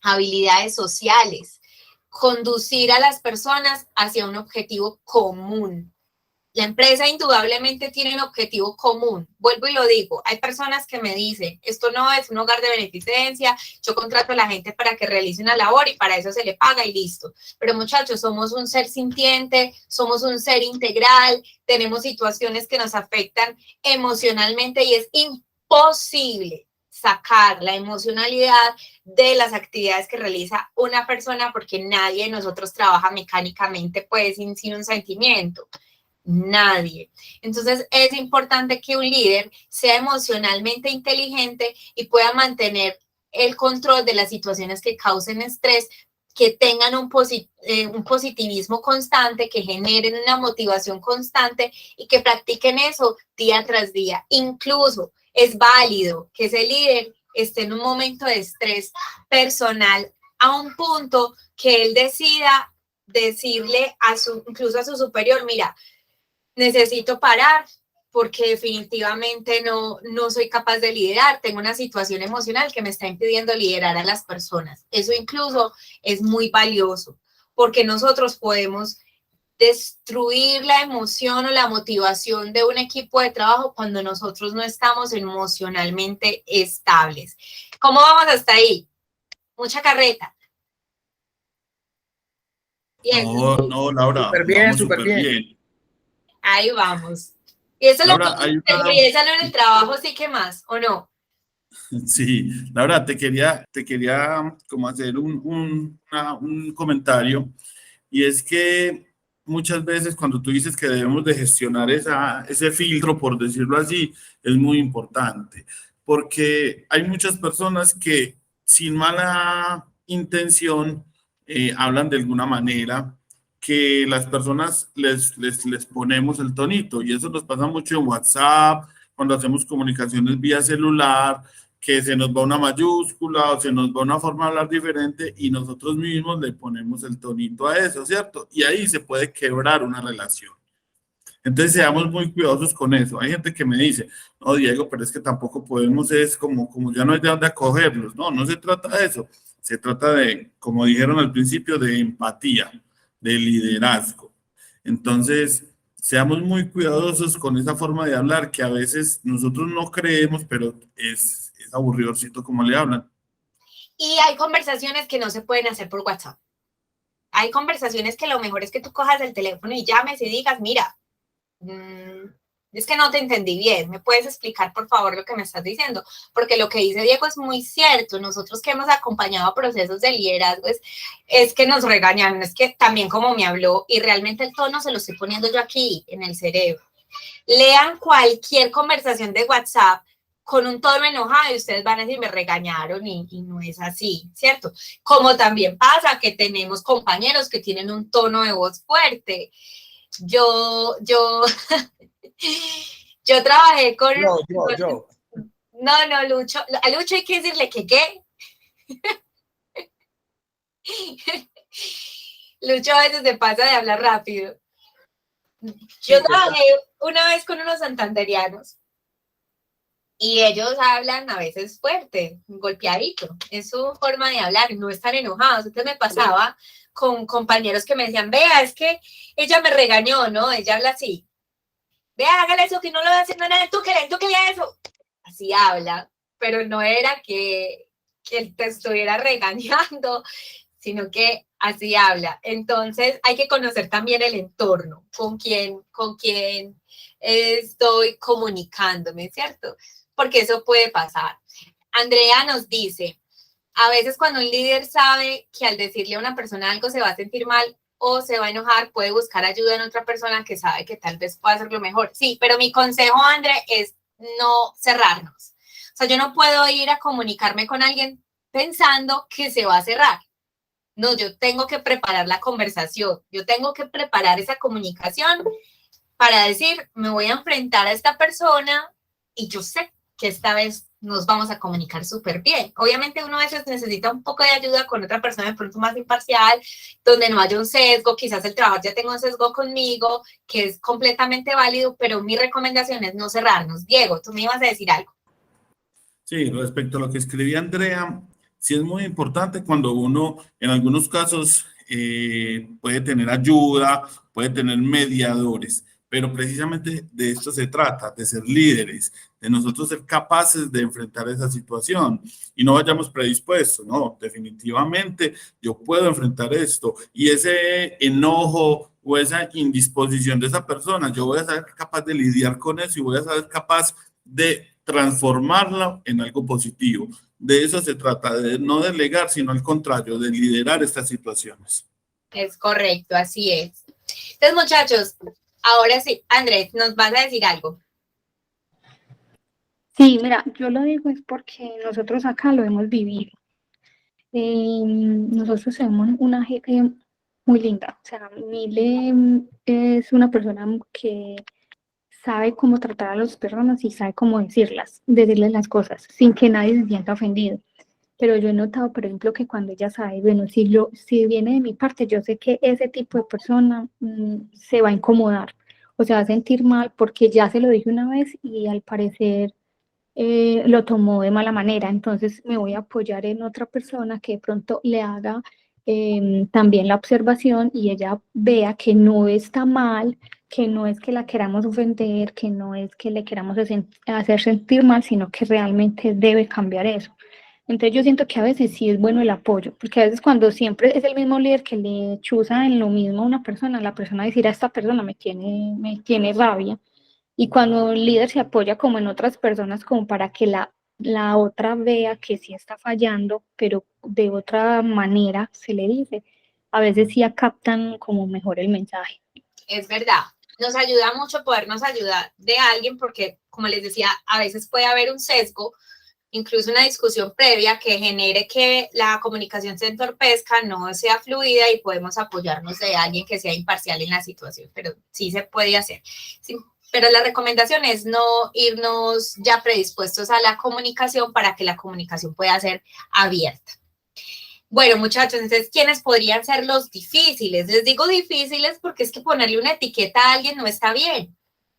habilidades sociales, conducir a las personas hacia un objetivo común. La empresa indudablemente tiene un objetivo común. Vuelvo y lo digo, hay personas que me dicen, esto no es un hogar de beneficencia, yo contrato a la gente para que realice una labor y para eso se le paga y listo. Pero muchachos, somos un ser sintiente, somos un ser integral, tenemos situaciones que nos afectan emocionalmente y es imposible sacar la emocionalidad de las actividades que realiza una persona porque nadie de nosotros trabaja mecánicamente pues sin un sentimiento. Nadie. Entonces es importante que un líder sea emocionalmente inteligente y pueda mantener el control de las situaciones que causen estrés, que tengan un positivismo constante, que generen una motivación constante y que practiquen eso día tras día. Incluso es válido que ese líder esté en un momento de estrés personal a un punto que él decida decirle incluso a su superior, mira, necesito parar porque definitivamente no soy capaz de liderar, tengo una situación emocional que me está impidiendo liderar a las personas. Eso incluso es muy valioso porque nosotros podemos destruir la emoción o la motivación de un equipo de trabajo cuando nosotros no estamos emocionalmente estables. ¿Cómo vamos hasta ahí? Mucha carreta. Bien. No, Laura, súper bien, vamos súper bien. Ahí vamos. Y eso Laura, es lo que empieza en el trabajo, sí que más, ¿o no? Sí, Laura, te quería como hacer un comentario, y es que muchas veces cuando tú dices que debemos de gestionar ese filtro, por decirlo así, es muy importante, porque hay muchas personas que sin mala intención hablan de alguna manera que las personas les ponemos el tonito, y eso nos pasa mucho en WhatsApp, cuando hacemos comunicaciones vía celular, que se nos va una mayúscula o se nos va una forma de hablar diferente y nosotros mismos le ponemos el tonito a eso, ¿cierto? Y ahí se puede quebrar una relación. Entonces seamos muy cuidadosos con eso. Hay gente que me dice, no, Diego, pero es que tampoco podemos, es como ya no hay de dónde acogerlos. No, no se trata de eso. Se trata de, como dijeron al principio, de empatía, de liderazgo. Entonces, seamos muy cuidadosos con esa forma de hablar que a veces nosotros no creemos, pero es aburridorcito como le hablan. Y hay conversaciones que no se pueden hacer por WhatsApp. Hay conversaciones que lo mejor es que tú cojas el teléfono y llames y digas, mira, es que no te entendí bien, ¿me puedes explicar por favor lo que me estás diciendo? Porque lo que dice Diego es muy cierto, nosotros que hemos acompañado procesos de liderazgo es que nos regañan, es que también como me habló y realmente el tono se lo estoy poniendo yo aquí en el cerebro. Lean cualquier conversación de WhatsApp con un tono enojado y ustedes van a decir, me regañaron y no es así, ¿cierto? Como también pasa que tenemos compañeros que tienen un tono de voz fuerte. Yo trabajé con... Yo. No, Lucho. A Lucho hay que decirle que qué. Lucho a veces se pasa de hablar rápido. Yo trabajé una vez con unos santanderianos y ellos hablan a veces fuerte, golpeadito. Es su forma de hablar, no están enojados. Entonces me pasaba con compañeros que me decían, vea, es que ella me regañó, ¿no? Ella habla así. Vea, hágale eso, que no lo va haciendo nada, tú querías eso. Así habla, pero no era que él te estuviera regañando, sino que así habla. Entonces hay que conocer también el entorno, con quién estoy comunicándome, ¿cierto? Porque eso puede pasar. Andrea nos dice, a veces cuando un líder sabe que al decirle a una persona algo se va a sentir mal o se va a enojar, puede buscar ayuda en otra persona que sabe que tal vez pueda hacerlo mejor. Sí, pero mi consejo, André, es no cerrarnos. O sea, yo no puedo ir a comunicarme con alguien pensando que se va a cerrar. No, yo tengo que preparar la conversación, yo tengo que preparar esa comunicación para decir, me voy a enfrentar a esta persona y yo sé que esta vez nos vamos a comunicar súper bien. Obviamente uno a veces necesita un poco de ayuda con otra persona de pronto más imparcial, donde no haya un sesgo, quizás el trabajo ya tenga un sesgo conmigo, que es completamente válido, pero mi recomendación es no cerrarnos. Diego, tú me ibas a decir algo. Sí, respecto a lo que escribía Andrea, sí es muy importante cuando uno, en algunos casos, puede tener ayuda, puede tener mediadores, pero precisamente de esto se trata, de ser líderes, de nosotros ser capaces de enfrentar esa situación y no vayamos predispuestos, no, definitivamente yo puedo enfrentar esto y ese enojo o esa indisposición de esa persona, yo voy a ser capaz de lidiar con eso y voy a ser capaz de transformarla en algo positivo. De eso se trata, de no delegar, sino al contrario, de liderar estas situaciones. Es correcto, así es. Entonces, muchachos, ahora sí, Andrés, ¿nos vas a decir algo? Sí, mira, yo lo digo es porque nosotros acá lo hemos vivido. Nosotros tenemos una jefe muy linda. O sea, Mile es una persona que sabe cómo tratar a las personas y sabe cómo decirles las cosas, sin que nadie se sienta ofendido. Pero yo he notado, por ejemplo, que cuando ella sabe, bueno, si viene de mi parte, yo sé que ese tipo de persona se va a incomodar o se va a sentir mal porque ya se lo dije una vez y al parecer lo tomó de mala manera. Entonces me voy a apoyar en otra persona que de pronto le haga también la observación y ella vea que no está mal, que no es que la queramos ofender, que no es que le queramos hacer sentir mal, sino que realmente debe cambiar eso. Entonces yo siento que a veces sí es bueno el apoyo, porque a veces cuando siempre es el mismo líder que le chuza en lo mismo a una persona, la persona decir a esta persona me tiene rabia. Y cuando un líder se apoya como en otras personas, como para que la otra vea que sí está fallando, pero de otra manera se le dice, a veces sí captan como mejor el mensaje. Es verdad, nos ayuda mucho podernos ayudar de alguien porque, como les decía, a veces puede haber un sesgo, incluso una discusión previa que genere que la comunicación se entorpezca, no sea fluida y podemos apoyarnos de alguien que sea imparcial en la situación, pero sí se puede hacer. Sí, pero la recomendación es no irnos ya predispuestos a la comunicación para que la comunicación pueda ser abierta. Bueno, muchachos, entonces, ¿quiénes podrían ser los difíciles? Les digo difíciles porque es que ponerle una etiqueta a alguien no está bien.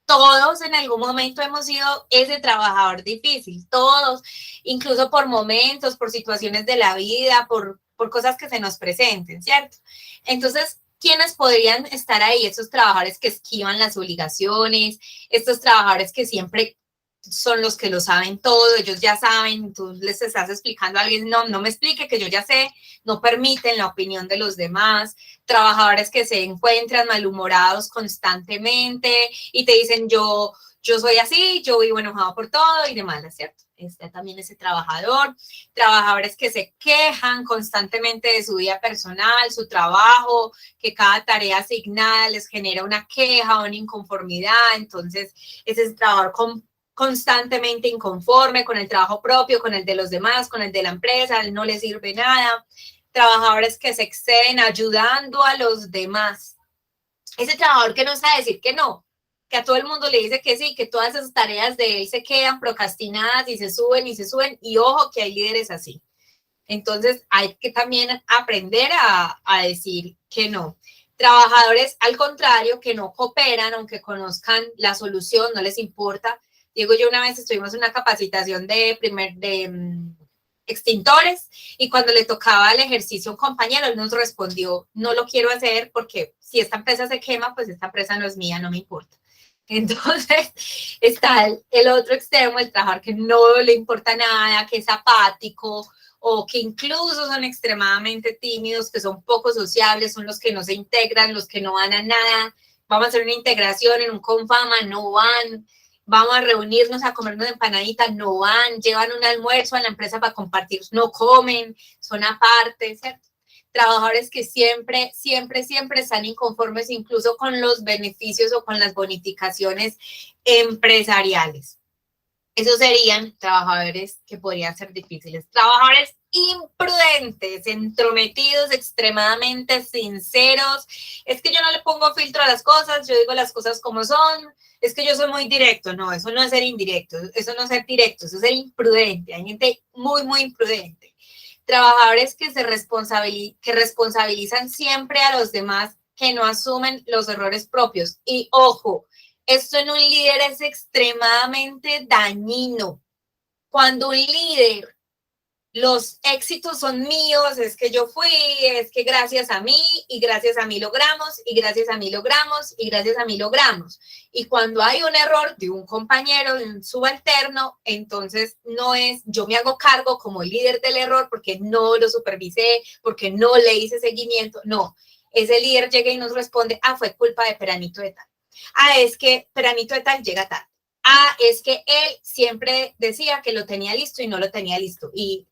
Todos en algún momento hemos sido ese trabajador difícil, todos, incluso por momentos, por situaciones de la vida, por cosas que se nos presenten, ¿cierto? Entonces, ¿quiénes podrían estar ahí? Esos trabajadores que esquivan las obligaciones, estos trabajadores que siempre son los que lo saben todo, ellos ya saben, tú les estás explicando a alguien, no me explique que yo ya sé, no permiten la opinión de los demás, trabajadores que se encuentran malhumorados constantemente y te dicen yo soy así, yo vivo enojado por todo y demás, ¿cierto? Está también ese trabajador, trabajadores que se quejan constantemente de su vida personal, su trabajo, que cada tarea asignada les genera una queja o una inconformidad, entonces ese es el trabajador constantemente inconforme con el trabajo propio, con el de los demás, con el de la empresa, no les sirve nada, trabajadores que se exceden ayudando a los demás, ese trabajador que no sabe decir que no, que a todo el mundo le dice que sí, que todas esas tareas de él se quedan procrastinadas y se suben, y ojo que hay líderes así. Entonces hay que también aprender a decir que no. Trabajadores, al contrario, que no cooperan, aunque conozcan la solución, no les importa. Diego, yo una vez estuvimos en una capacitación de extintores y cuando le tocaba el ejercicio a un compañero, él nos respondió, no lo quiero hacer porque si esta empresa se quema, pues esta empresa no es mía, no me importa. Entonces está el otro extremo, el trabajador que no le importa nada, que es apático o que incluso son extremadamente tímidos, que son poco sociables, son los que no se integran, los que no van a nada. Vamos a hacer una integración en un Confama, no van. Vamos a reunirnos a comernos empanaditas, no van. Llevan un almuerzo a la empresa para compartir, no comen, son aparte, ¿cierto? Trabajadores que siempre están inconformes incluso con los beneficios o con las bonificaciones empresariales. Esos serían trabajadores que podrían ser difíciles. Trabajadores imprudentes, entrometidos, extremadamente sinceros. Es que yo no le pongo filtro a las cosas, yo digo las cosas como son. Es que yo soy muy directo. No, eso no es ser indirecto, eso no es ser directo, eso es ser imprudente. Hay gente muy imprudente. Trabajadores que responsabilizan siempre a los demás, que no asumen los errores propios. Y ojo, esto en un líder es extremadamente dañino. Cuando un líder, los éxitos son míos, es que yo fui, es que gracias a mí, y gracias a mí logramos, y gracias a mí logramos, y gracias a mí logramos. Y cuando hay un error de un compañero, de un subalterno, entonces no es yo me hago cargo como líder del error porque no lo supervisé, porque no le hice seguimiento. No, ese líder llega y nos responde, fue culpa de Peranito de tal. Es que Peranito de tal llega tarde. Es que él siempre decía que lo tenía listo y no lo tenía listo. Y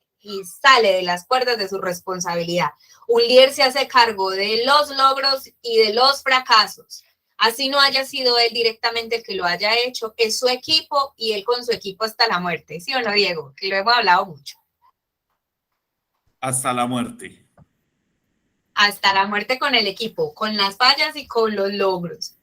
sale de las cuerdas de su responsabilidad. Un líder se hace cargo de los logros y de los fracasos. Así no haya sido él directamente el que lo haya hecho, es su equipo y él con su equipo hasta la muerte. ¿Sí o no, Diego? Que lo hemos hablado mucho. Hasta la muerte. Hasta la muerte con el equipo, con las fallas y con los logros.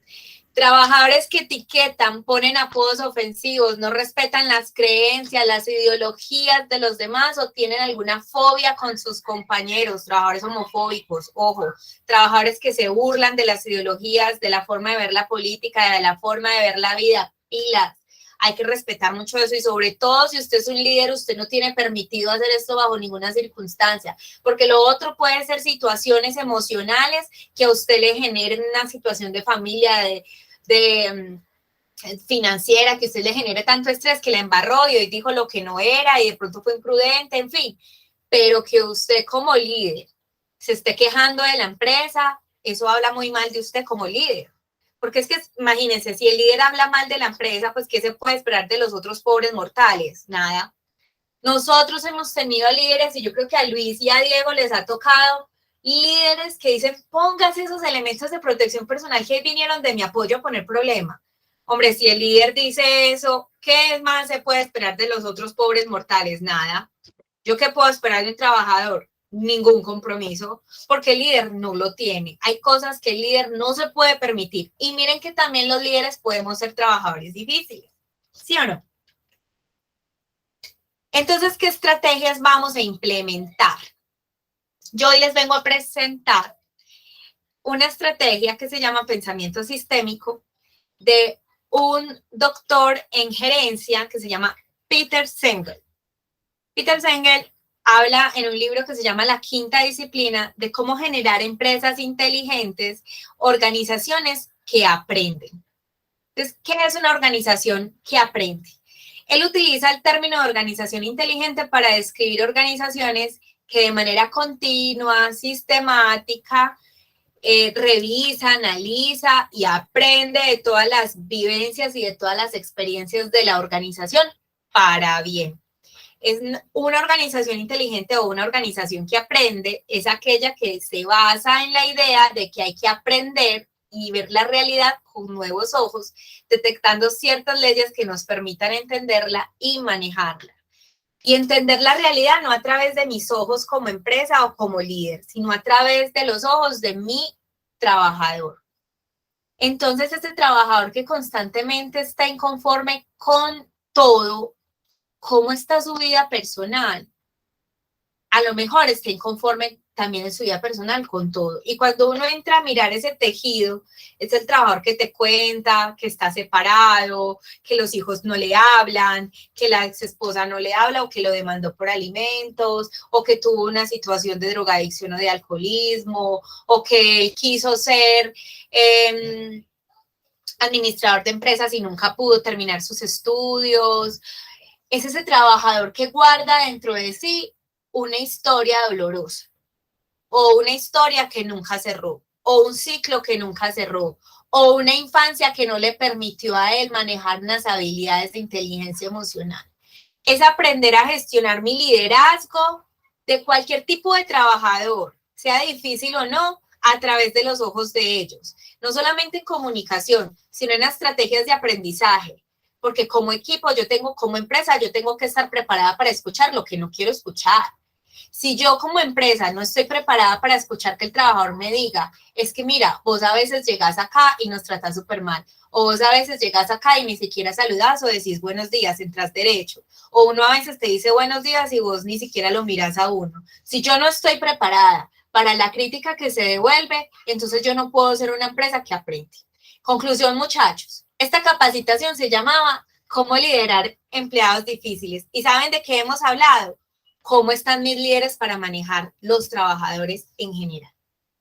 Trabajadores que etiquetan, ponen apodos ofensivos, no respetan las creencias, las ideologías de los demás o tienen alguna fobia con sus compañeros, trabajadores homofóbicos, ojo, trabajadores que se burlan de las ideologías, de la forma de ver la política, de la forma de ver la vida, pilas. Hay que respetar mucho eso y sobre todo si usted es un líder, usted no tiene permitido hacer esto bajo ninguna circunstancia, porque lo otro puede ser situaciones emocionales que a usted le generen una situación de familia, de financiera, que usted le genere tanto estrés que la embarró y hoy dijo lo que no era y de pronto fue imprudente, en fin, pero que usted como líder se esté quejando de la empresa, eso habla muy mal de usted como líder. Porque es que, imagínense, si el líder habla mal de la empresa, pues ¿qué se puede esperar de los otros pobres mortales? Nada. Nosotros hemos tenido líderes, y yo creo que a Luis y a Diego les ha tocado líderes que dicen, póngase esos elementos de protección personal que vinieron de mi apoyo a poner problema. Hombre, si el líder dice eso, ¿qué más se puede esperar de los otros pobres mortales? Nada. ¿Yo qué puedo esperar de un trabajador? Ningún compromiso, porque el líder no lo tiene. Hay cosas que el líder no se puede permitir. Y miren que también los líderes podemos ser trabajadores difíciles, ¿sí o no? Entonces, ¿qué estrategias vamos a implementar? Yo hoy les vengo a presentar una estrategia que se llama pensamiento sistémico de un doctor en gerencia que se llama Peter Senge. Peter Senge habla en un libro que se llama La Quinta Disciplina de cómo generar empresas inteligentes, organizaciones que aprenden. Entonces, ¿qué es una organización que aprende? Él utiliza el término de organización inteligente para describir organizaciones que de manera continua, sistemática, revisa, analiza y aprende de todas las vivencias y de todas las experiencias de la organización para bien. Es una organización inteligente o una organización que aprende, es aquella que se basa en la idea de que hay que aprender y ver la realidad con nuevos ojos, detectando ciertas leyes que nos permitan entenderla y manejarla. Y entender la realidad no a través de mis ojos como empresa o como líder, sino a través de los ojos de mi trabajador. Entonces, ese trabajador que constantemente está inconforme con todo, ¿cómo está su vida personal? A lo mejor está inconforme también en su vida personal con todo. Y cuando uno entra a mirar ese tejido, es el trabajador que te cuenta que está separado, que los hijos no le hablan, que la ex esposa no le habla o que lo demandó por alimentos, o que tuvo una situación de drogadicción o de alcoholismo, o que él quiso ser administrador de empresas y nunca pudo terminar sus estudios. Es ese trabajador que guarda dentro de sí una historia dolorosa, o una historia que nunca cerró, o un ciclo que nunca cerró, o una infancia que no le permitió a él manejar unas habilidades de inteligencia emocional. Es aprender a gestionar mi liderazgo de cualquier tipo de trabajador, sea difícil o no, a través de los ojos de ellos. No solamente en comunicación, sino en estrategias de aprendizaje. Porque como equipo, como empresa, yo tengo que estar preparada para escuchar lo que no quiero escuchar. Si yo como empresa no estoy preparada para escuchar que el trabajador me diga, es que mira, vos a veces llegas acá y nos tratas súper mal, o vos a veces llegas acá y ni siquiera saludas o decís buenos días, entras derecho, o uno a veces te dice buenos días y vos ni siquiera lo miras a uno. Si yo no estoy preparada para la crítica que se devuelve, entonces yo no puedo ser una empresa que aprende. Conclusión, muchachos, esta capacitación se llamaba ¿Cómo liderar empleados difíciles? ¿Y saben de qué hemos hablado? ¿Cómo están mis líderes para manejar los trabajadores en general?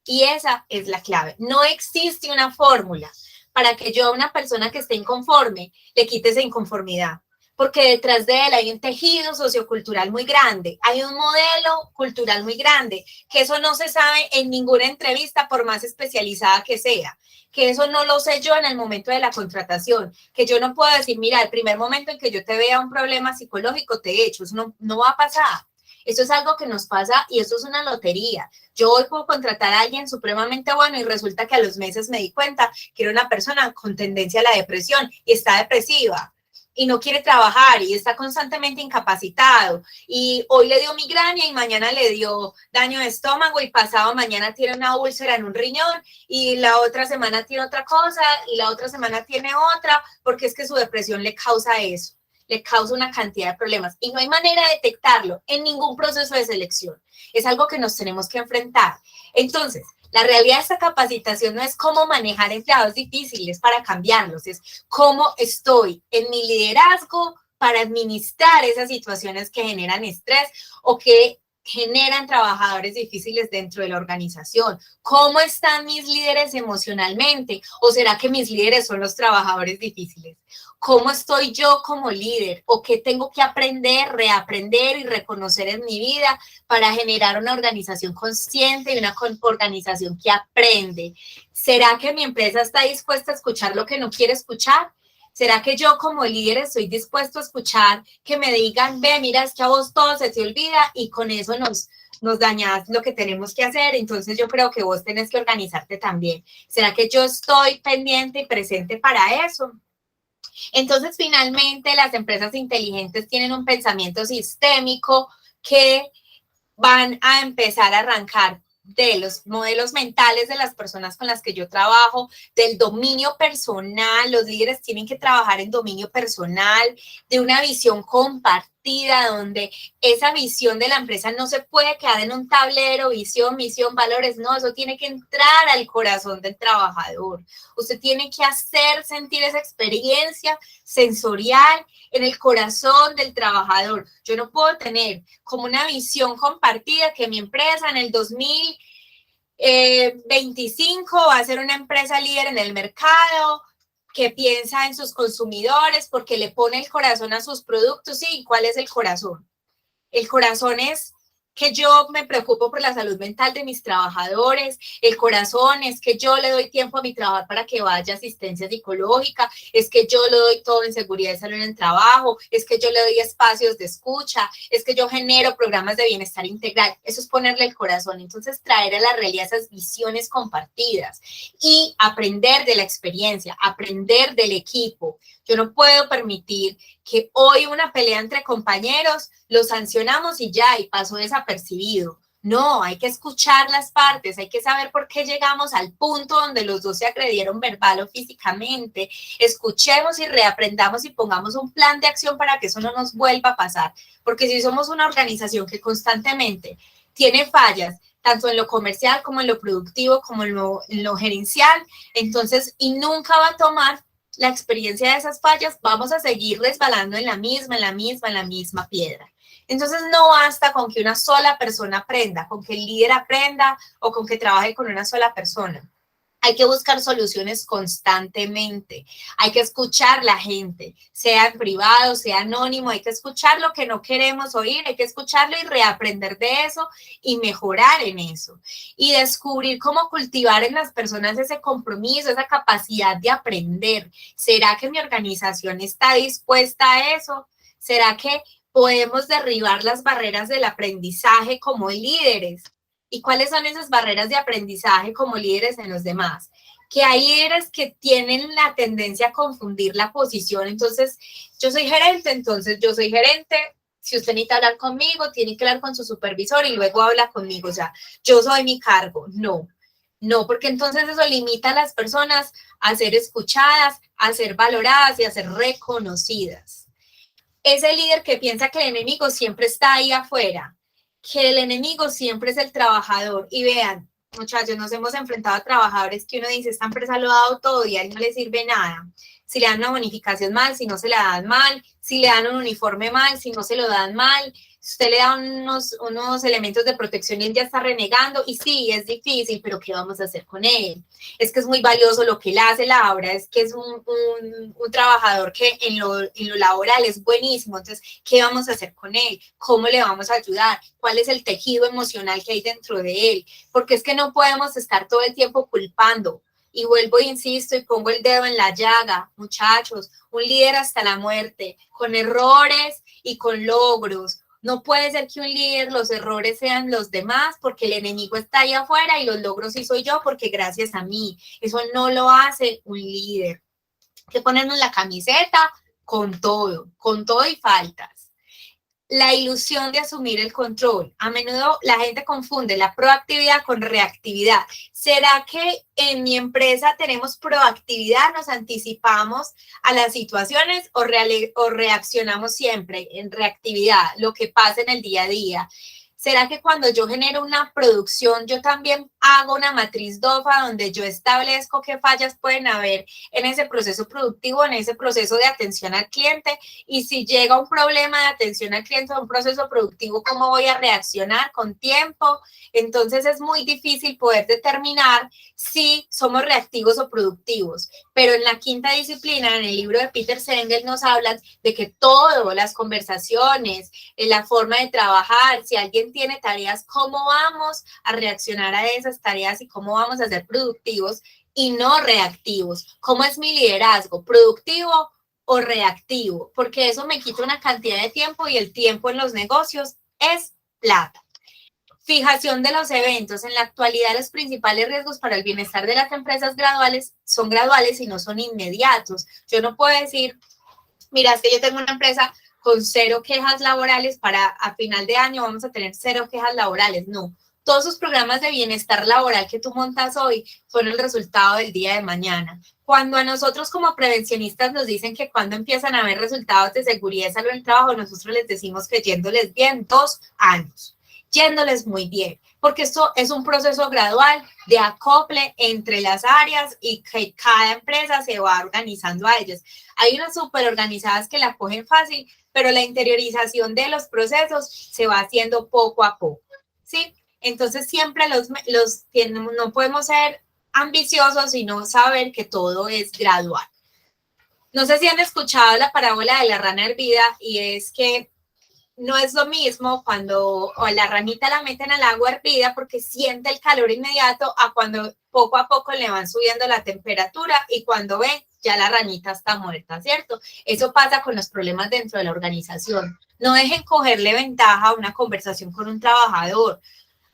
Y esa es la clave. No existe una fórmula para que yo a una persona que esté inconforme le quite esa inconformidad, porque detrás de él hay un tejido sociocultural muy grande, hay un modelo cultural muy grande, que eso no se sabe en ninguna entrevista, por más especializada que sea, que eso no lo sé yo en el momento de la contratación, que yo no puedo decir, mira, el primer momento en que yo te vea un problema psicológico te echo, eso no va a pasar. Eso es algo que nos pasa y eso es una lotería. Yo hoy puedo contratar a alguien supremamente bueno y resulta que a los meses me di cuenta que era una persona con tendencia a la depresión y está depresiva y no quiere trabajar y está constantemente incapacitado y hoy le dio migraña y mañana le dio daño de estómago y pasado mañana tiene una úlcera en un riñón y la otra semana tiene otra cosa y la otra semana tiene otra porque es que su depresión le causa eso. Le causa una cantidad de problemas y no hay manera de detectarlo en ningún proceso de selección. Es algo que nos tenemos que enfrentar. Entonces, la realidad de esta capacitación no es cómo manejar empleados difíciles para cambiarlos, es cómo estoy en mi liderazgo para administrar esas situaciones que generan estrés o que generan trabajadores difíciles dentro de la organización. ¿Cómo están mis líderes emocionalmente? ¿O será que mis líderes son los trabajadores difíciles? ¿Cómo estoy yo como líder? ¿O qué tengo que aprender, reaprender y reconocer en mi vida para generar una organización consciente y una organización que aprende? ¿Será que mi empresa está dispuesta a escuchar lo que no quiere escuchar? ¿Será que yo como líder estoy dispuesto a escuchar que me digan, ve, mira, es que a vos todo se te olvida y con eso nos dañas lo que tenemos que hacer? Entonces yo creo que vos tenés que organizarte también. ¿Será que yo estoy pendiente y presente para eso? Entonces, finalmente, las empresas inteligentes tienen un pensamiento sistémico que van a empezar a arrancar de los modelos mentales de las personas con las que yo trabajo, del dominio personal. Los líderes tienen que trabajar en dominio personal, de una visión compartida compartida, donde esa visión de la empresa no se puede quedar en un tablero, visión, misión, valores, no, eso tiene que entrar al corazón del trabajador. Usted tiene que hacer sentir esa experiencia sensorial en el corazón del trabajador. Yo no puedo tener como una visión compartida que mi empresa en el 2025 va a ser una empresa líder en el mercado, que piensa en sus consumidores, porque le pone el corazón a sus productos. Sí, ¿cuál es el corazón? El corazón es que yo me preocupo por la salud mental de mis trabajadores, el corazón es que yo le doy tiempo a mi trabajo para que vaya asistencia psicológica, es que yo le doy todo en seguridad y salud en el trabajo, es que yo le doy espacios de escucha, es que yo genero programas de bienestar integral. Eso es ponerle el corazón. Entonces, traer a la realidad esas visiones compartidas y aprender de la experiencia, aprender del equipo. Yo no puedo permitir que hoy una pelea entre compañeros lo sancionamos y ya, y pasó desapercibido. No, hay que escuchar las partes, hay que saber por qué llegamos al punto donde los dos se agredieron verbal o físicamente. Escuchemos y reaprendamos y pongamos un plan de acción para que eso no nos vuelva a pasar. Porque si somos una organización que constantemente tiene fallas, tanto en lo comercial como en lo productivo, como en lo gerencial, entonces, y nunca va a tomar la experiencia de esas fallas, vamos a seguir resbalando en la misma piedra. Entonces no basta con que una sola persona aprenda, con que el líder aprenda o con que trabaje con una sola persona. Hay que buscar soluciones constantemente, hay que escuchar la gente, sea en privado, sea anónimo, hay que escuchar lo que no queremos oír, hay que escucharlo y reaprender de eso y mejorar en eso. Y descubrir cómo cultivar en las personas ese compromiso, esa capacidad de aprender. ¿Será que mi organización está dispuesta a eso? ¿Será que podemos derribar las barreras del aprendizaje como líderes? ¿Y cuáles son esas barreras de aprendizaje como líderes en los demás? Que hay líderes que tienen la tendencia a confundir la posición. Entonces, yo soy gerente, si usted necesita hablar conmigo, tiene que hablar con su supervisor y luego habla conmigo. O sea, yo soy mi cargo. No, porque entonces eso limita a las personas a ser escuchadas, a ser valoradas y a ser reconocidas. Ese líder que piensa que el enemigo siempre está ahí afuera, que el enemigo siempre es el trabajador. Y vean, muchachos, nos hemos enfrentado a trabajadores que uno dice, esta empresa lo ha dado todo y a él no le sirve nada. Si le dan una bonificación mal, si no se la dan mal, si le dan un uniforme mal, si no se lo dan mal, si usted le da unos elementos de protección y él ya está renegando, y sí, es difícil, pero ¿qué vamos a hacer con él? Es que es muy valioso lo que él hace, Laura, es que es un trabajador que en lo laboral es buenísimo, entonces, ¿qué vamos a hacer con él? ¿Cómo le vamos a ayudar? ¿Cuál es el tejido emocional que hay dentro de él? Porque es que no podemos estar todo el tiempo culpando. Y vuelvo e insisto y pongo el dedo en la llaga, muchachos, un líder hasta la muerte, con errores y con logros. No puede ser que un líder, los errores sean los demás porque el enemigo está ahí afuera y los logros sí soy yo porque gracias a mí. Eso no lo hace un líder. Hay que ponernos la camiseta con todo y faltas. La ilusión de asumir el control. A menudo la gente confunde la proactividad con reactividad. ¿Será que en mi empresa tenemos proactividad, nos anticipamos a las situaciones o reaccionamos siempre en reactividad, lo que pasa en el día a día? ¿Será que cuando yo genero una producción, yo también hago una matriz DOFA donde yo establezco qué fallas pueden haber en ese proceso productivo, en ese proceso de atención al cliente? Y si llega un problema de atención al cliente o un proceso productivo, ¿cómo voy a reaccionar con tiempo? Entonces es muy difícil poder determinar si somos reactivos o productivos. Pero en la quinta disciplina, en el libro de Peter Sengel, nos hablan de que todo, las conversaciones, la forma de trabajar, si alguien tiene tareas, cómo vamos a reaccionar a esas tareas y cómo vamos a ser productivos y no reactivos. ¿Cómo es mi liderazgo? ¿Productivo o reactivo? Porque eso me quita una cantidad de tiempo y el tiempo en los negocios es plata. Fijación de los eventos. En la actualidad, los principales riesgos para el bienestar de las empresas son graduales y no son inmediatos. Yo no puedo decir, mira, es que yo tengo una empresa con 0 quejas laborales, para a final de año vamos a tener 0 quejas laborales. No, Todos esos programas de bienestar laboral que tú montas hoy son el resultado del día de mañana. Cuando a nosotros como prevencionistas nos dicen que cuando empiezan a haber resultados de seguridad y salud en el trabajo, nosotros les decimos que yéndoles bien 2 años, yéndoles muy bien, porque esto es un proceso gradual de acople entre las áreas y que cada empresa se va organizando a ellas. Hay unas súper organizadas que la cogen fácil, pero la interiorización de los procesos se va haciendo poco a poco, ¿sí? Entonces siempre no podemos ser ambiciosos, sino saber que todo es gradual. No sé si han escuchado la parábola de la rana hervida, y es que no es lo mismo cuando la ranita la meten al agua hervida porque siente el calor inmediato a cuando poco a poco le van subiendo la temperatura y cuando ven ya la ranita está muerta, ¿cierto? Eso pasa con los problemas dentro de la organización. No dejen cogerle ventaja a una conversación con un trabajador,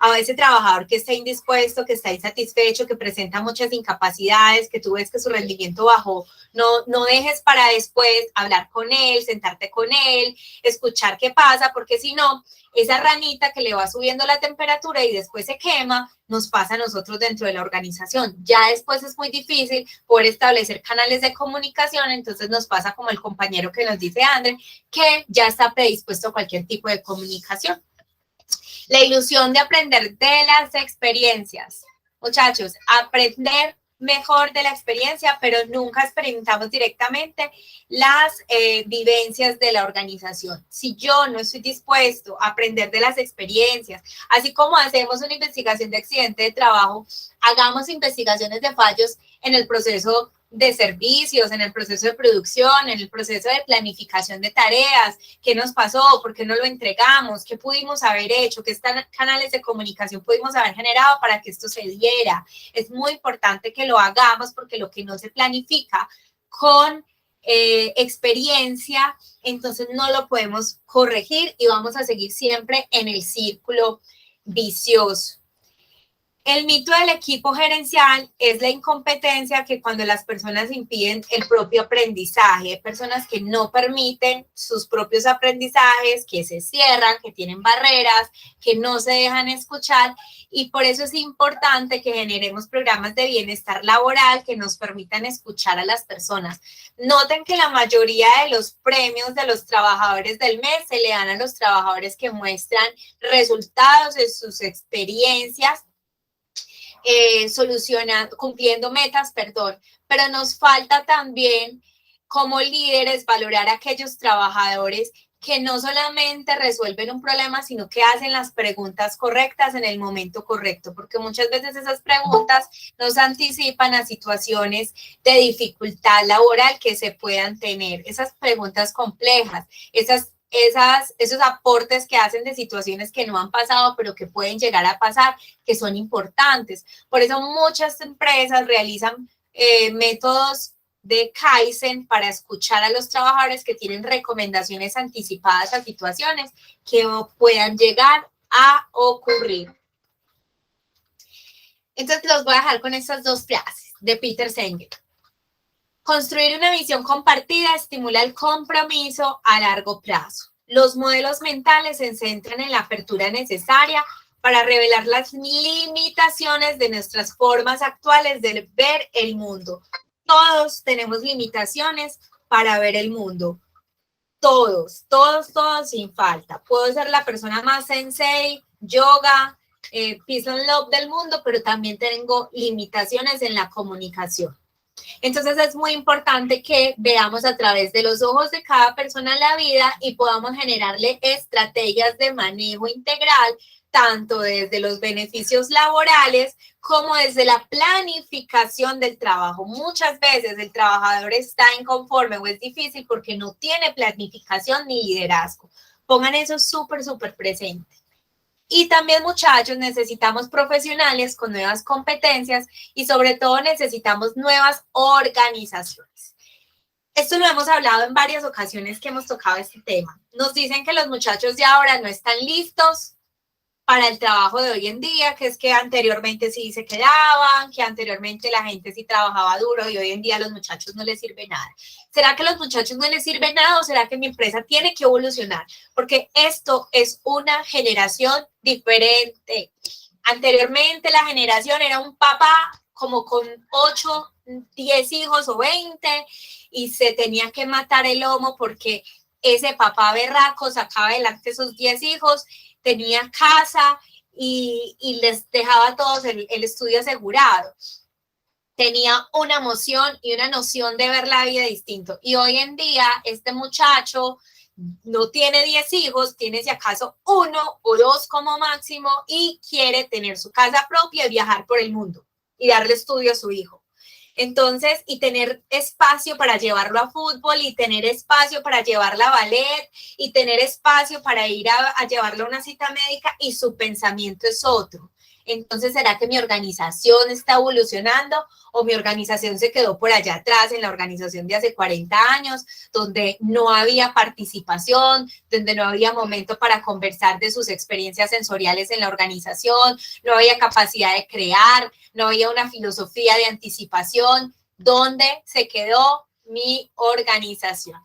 a ese trabajador que está indispuesto, que está insatisfecho, que presenta muchas incapacidades, que tú ves que su rendimiento bajó. No dejes para después hablar con él, sentarte con él, escuchar qué pasa, porque si no, esa ranita que le va subiendo la temperatura y después se quema, nos pasa a nosotros dentro de la organización. Ya después es muy difícil poder establecer canales de comunicación, entonces nos pasa como el compañero que nos dice André, que ya está predispuesto a cualquier tipo de comunicación. La ilusión de aprender de las experiencias. Muchachos, aprender mejor de la experiencia, pero nunca experimentamos directamente las vivencias de la organización. Si yo no estoy dispuesto a aprender de las experiencias, así como hacemos una investigación de accidente de trabajo, hagamos investigaciones de fallos en el proceso de servicios, en el proceso de producción, en el proceso de planificación de tareas, qué nos pasó, por qué no lo entregamos, qué pudimos haber hecho, qué canales de comunicación pudimos haber generado para que esto se diera. Es muy importante que lo hagamos porque lo que no se planifica con experiencia, entonces no lo podemos corregir y vamos a seguir siempre en el círculo vicioso. El mito del equipo gerencial es la incompetencia que cuando las personas impiden el propio aprendizaje, hay personas que no permiten sus propios aprendizajes, que se cierran, que tienen barreras, que no se dejan escuchar, y por eso es importante que generemos programas de bienestar laboral que nos permitan escuchar a las personas. Noten que la mayoría de los premios de los trabajadores del mes se le dan a los trabajadores que muestran resultados de sus experiencias, cumpliendo metas, pero nos falta también como líderes valorar a aquellos trabajadores que no solamente resuelven un problema, sino que hacen las preguntas correctas en el momento correcto, porque muchas veces esas preguntas nos anticipan a situaciones de dificultad laboral que se puedan tener, esas preguntas complejas, esos aportes que hacen de situaciones que no han pasado, pero que pueden llegar a pasar, que son importantes. Por eso muchas empresas realizan métodos de Kaizen para escuchar a los trabajadores que tienen recomendaciones anticipadas a situaciones que puedan llegar a ocurrir. Entonces los voy a dejar con estas 2 frases de Peter Senge. Construir una visión compartida estimula el compromiso a largo plazo. Los modelos mentales se centran en la apertura necesaria para revelar las limitaciones de nuestras formas actuales de ver el mundo. Todos tenemos limitaciones para ver el mundo. Todos, sin falta. Puedo ser la persona más sensei, yoga, peace and love del mundo, pero también tengo limitaciones en la comunicación. Entonces es muy importante que veamos a través de los ojos de cada persona la vida y podamos generarle estrategias de manejo integral, tanto desde los beneficios laborales como desde la planificación del trabajo. Muchas veces el trabajador está inconforme o es difícil porque no tiene planificación ni liderazgo. Pongan eso súper presente. Y también, muchachos, necesitamos profesionales con nuevas competencias y sobre todo necesitamos nuevas organizaciones. Esto lo hemos hablado en varias ocasiones que hemos tocado este tema. Nos dicen que los muchachos de ahora no están listos para el trabajo de hoy en día, que es que anteriormente sí se quedaban, que anteriormente la gente sí trabajaba duro y hoy en día a los muchachos no les sirve nada. ¿Será que a los muchachos no les sirve nada o será que mi empresa tiene que evolucionar? Porque esto es una generación diferente. Anteriormente la generación era un papá como con 8, 10 hijos o 20 y se tenía que matar el lomo porque ese papá berraco sacaba adelante esos 10 hijos, tenía casa y les dejaba a todos el estudio asegurado. Tenía una emoción y una noción de ver la vida distinto. Y hoy en día este muchacho no tiene 10 hijos, tiene si acaso 1 o 2 como máximo y quiere tener su casa propia y viajar por el mundo y darle estudio a su hijo. Entonces, y tener espacio para llevarlo a fútbol y tener espacio para llevarla a ballet y tener espacio para ir a llevarlo a una cita médica y su pensamiento es otro. Entonces, ¿será que mi organización está evolucionando o mi organización se quedó por allá atrás en la organización de hace 40 años, donde no había participación, donde no había momento para conversar de sus experiencias sensoriales en la organización, no había capacidad de crear, no había una filosofía de anticipación? ¿Dónde se quedó mi organización?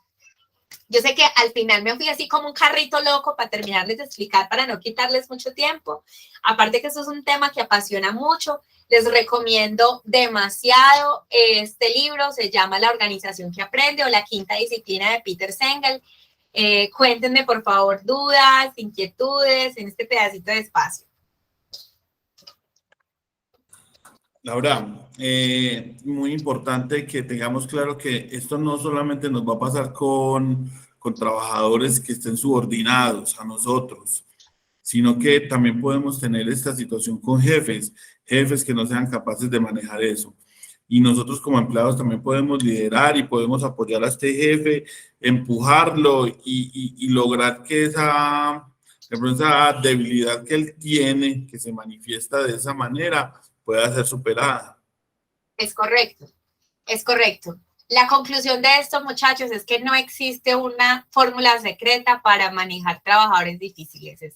Yo sé que al final me fui así como un carrito loco para terminarles de explicar, para no quitarles mucho tiempo. Aparte que eso es un tema que apasiona mucho, les recomiendo demasiado este libro, se llama La organización que aprende o La quinta disciplina de Peter Senge. Cuéntenme por favor dudas, inquietudes en este pedacito de espacio. Laura, muy importante que tengamos claro que esto no solamente nos va a pasar con trabajadores que estén subordinados a nosotros, sino que también podemos tener esta situación con jefes que no sean capaces de manejar eso. Y nosotros como empleados también podemos liderar y podemos apoyar a este jefe, empujarlo y lograr que esa debilidad que él tiene, que se manifiesta de esa manera, pueda ser superada. Es correcto, es correcto. La conclusión de esto, muchachos, es que no existe una fórmula secreta para manejar trabajadores difíciles. Es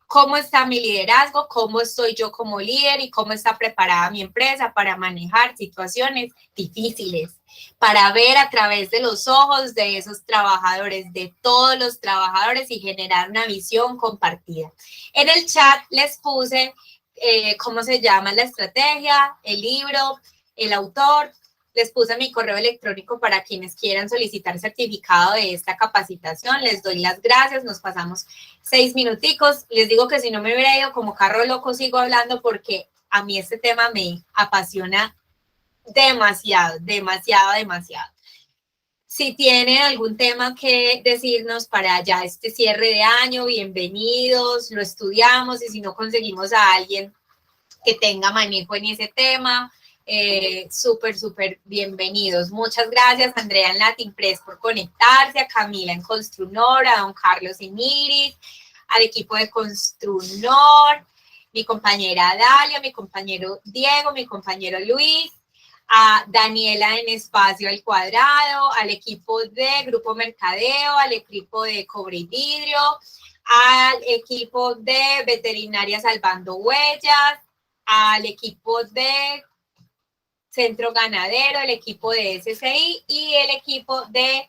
cómo está mi liderazgo, cómo estoy yo como líder y cómo está preparada mi empresa para manejar situaciones difíciles, para ver a través de los ojos de esos trabajadores, de todos los trabajadores y generar una visión compartida. En el chat les puse cómo se llama la estrategia, el libro, el autor. Les puse mi correo electrónico para quienes quieran solicitar certificado de esta capacitación. Les doy las gracias, nos pasamos 6 minuticos. Les digo que si no me hubiera ido como carro loco, sigo hablando porque a mí este tema me apasiona demasiado, demasiado, demasiado. Si tienen algún tema que decirnos para ya este cierre de año, bienvenidos, lo estudiamos y si no conseguimos a alguien que tenga manejo en ese tema, súper bienvenidos. Muchas gracias a Andrea en Latin Press por conectarse, a Camila en Construnor, a don Carlos en Iris, al equipo de Construnor, mi compañera Dalia, mi compañero Diego, mi compañero Luis, a Daniela en Espacio al Cuadrado, al equipo de Grupo Mercadeo, al equipo de Cobre y Vidrio, al equipo de Veterinaria Salvando Huellas, al equipo de Centro Ganadero, el equipo de SCI y el equipo de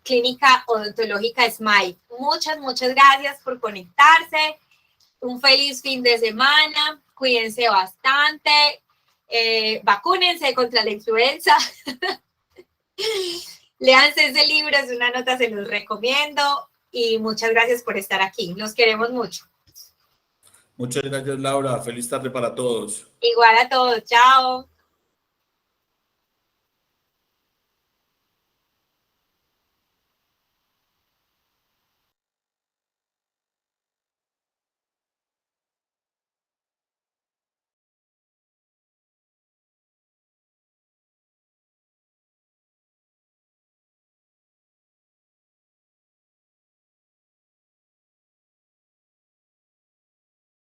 Clínica Odontológica Smile. Muchas gracias por conectarse. Un feliz fin de semana. Cuídense bastante. Vacúnense contra la influenza. Léanse ese libro, es una nota, se los recomiendo. Y muchas gracias por estar aquí. Los queremos mucho. Muchas gracias, Laura. Feliz tarde para todos. Igual a todos. Chao.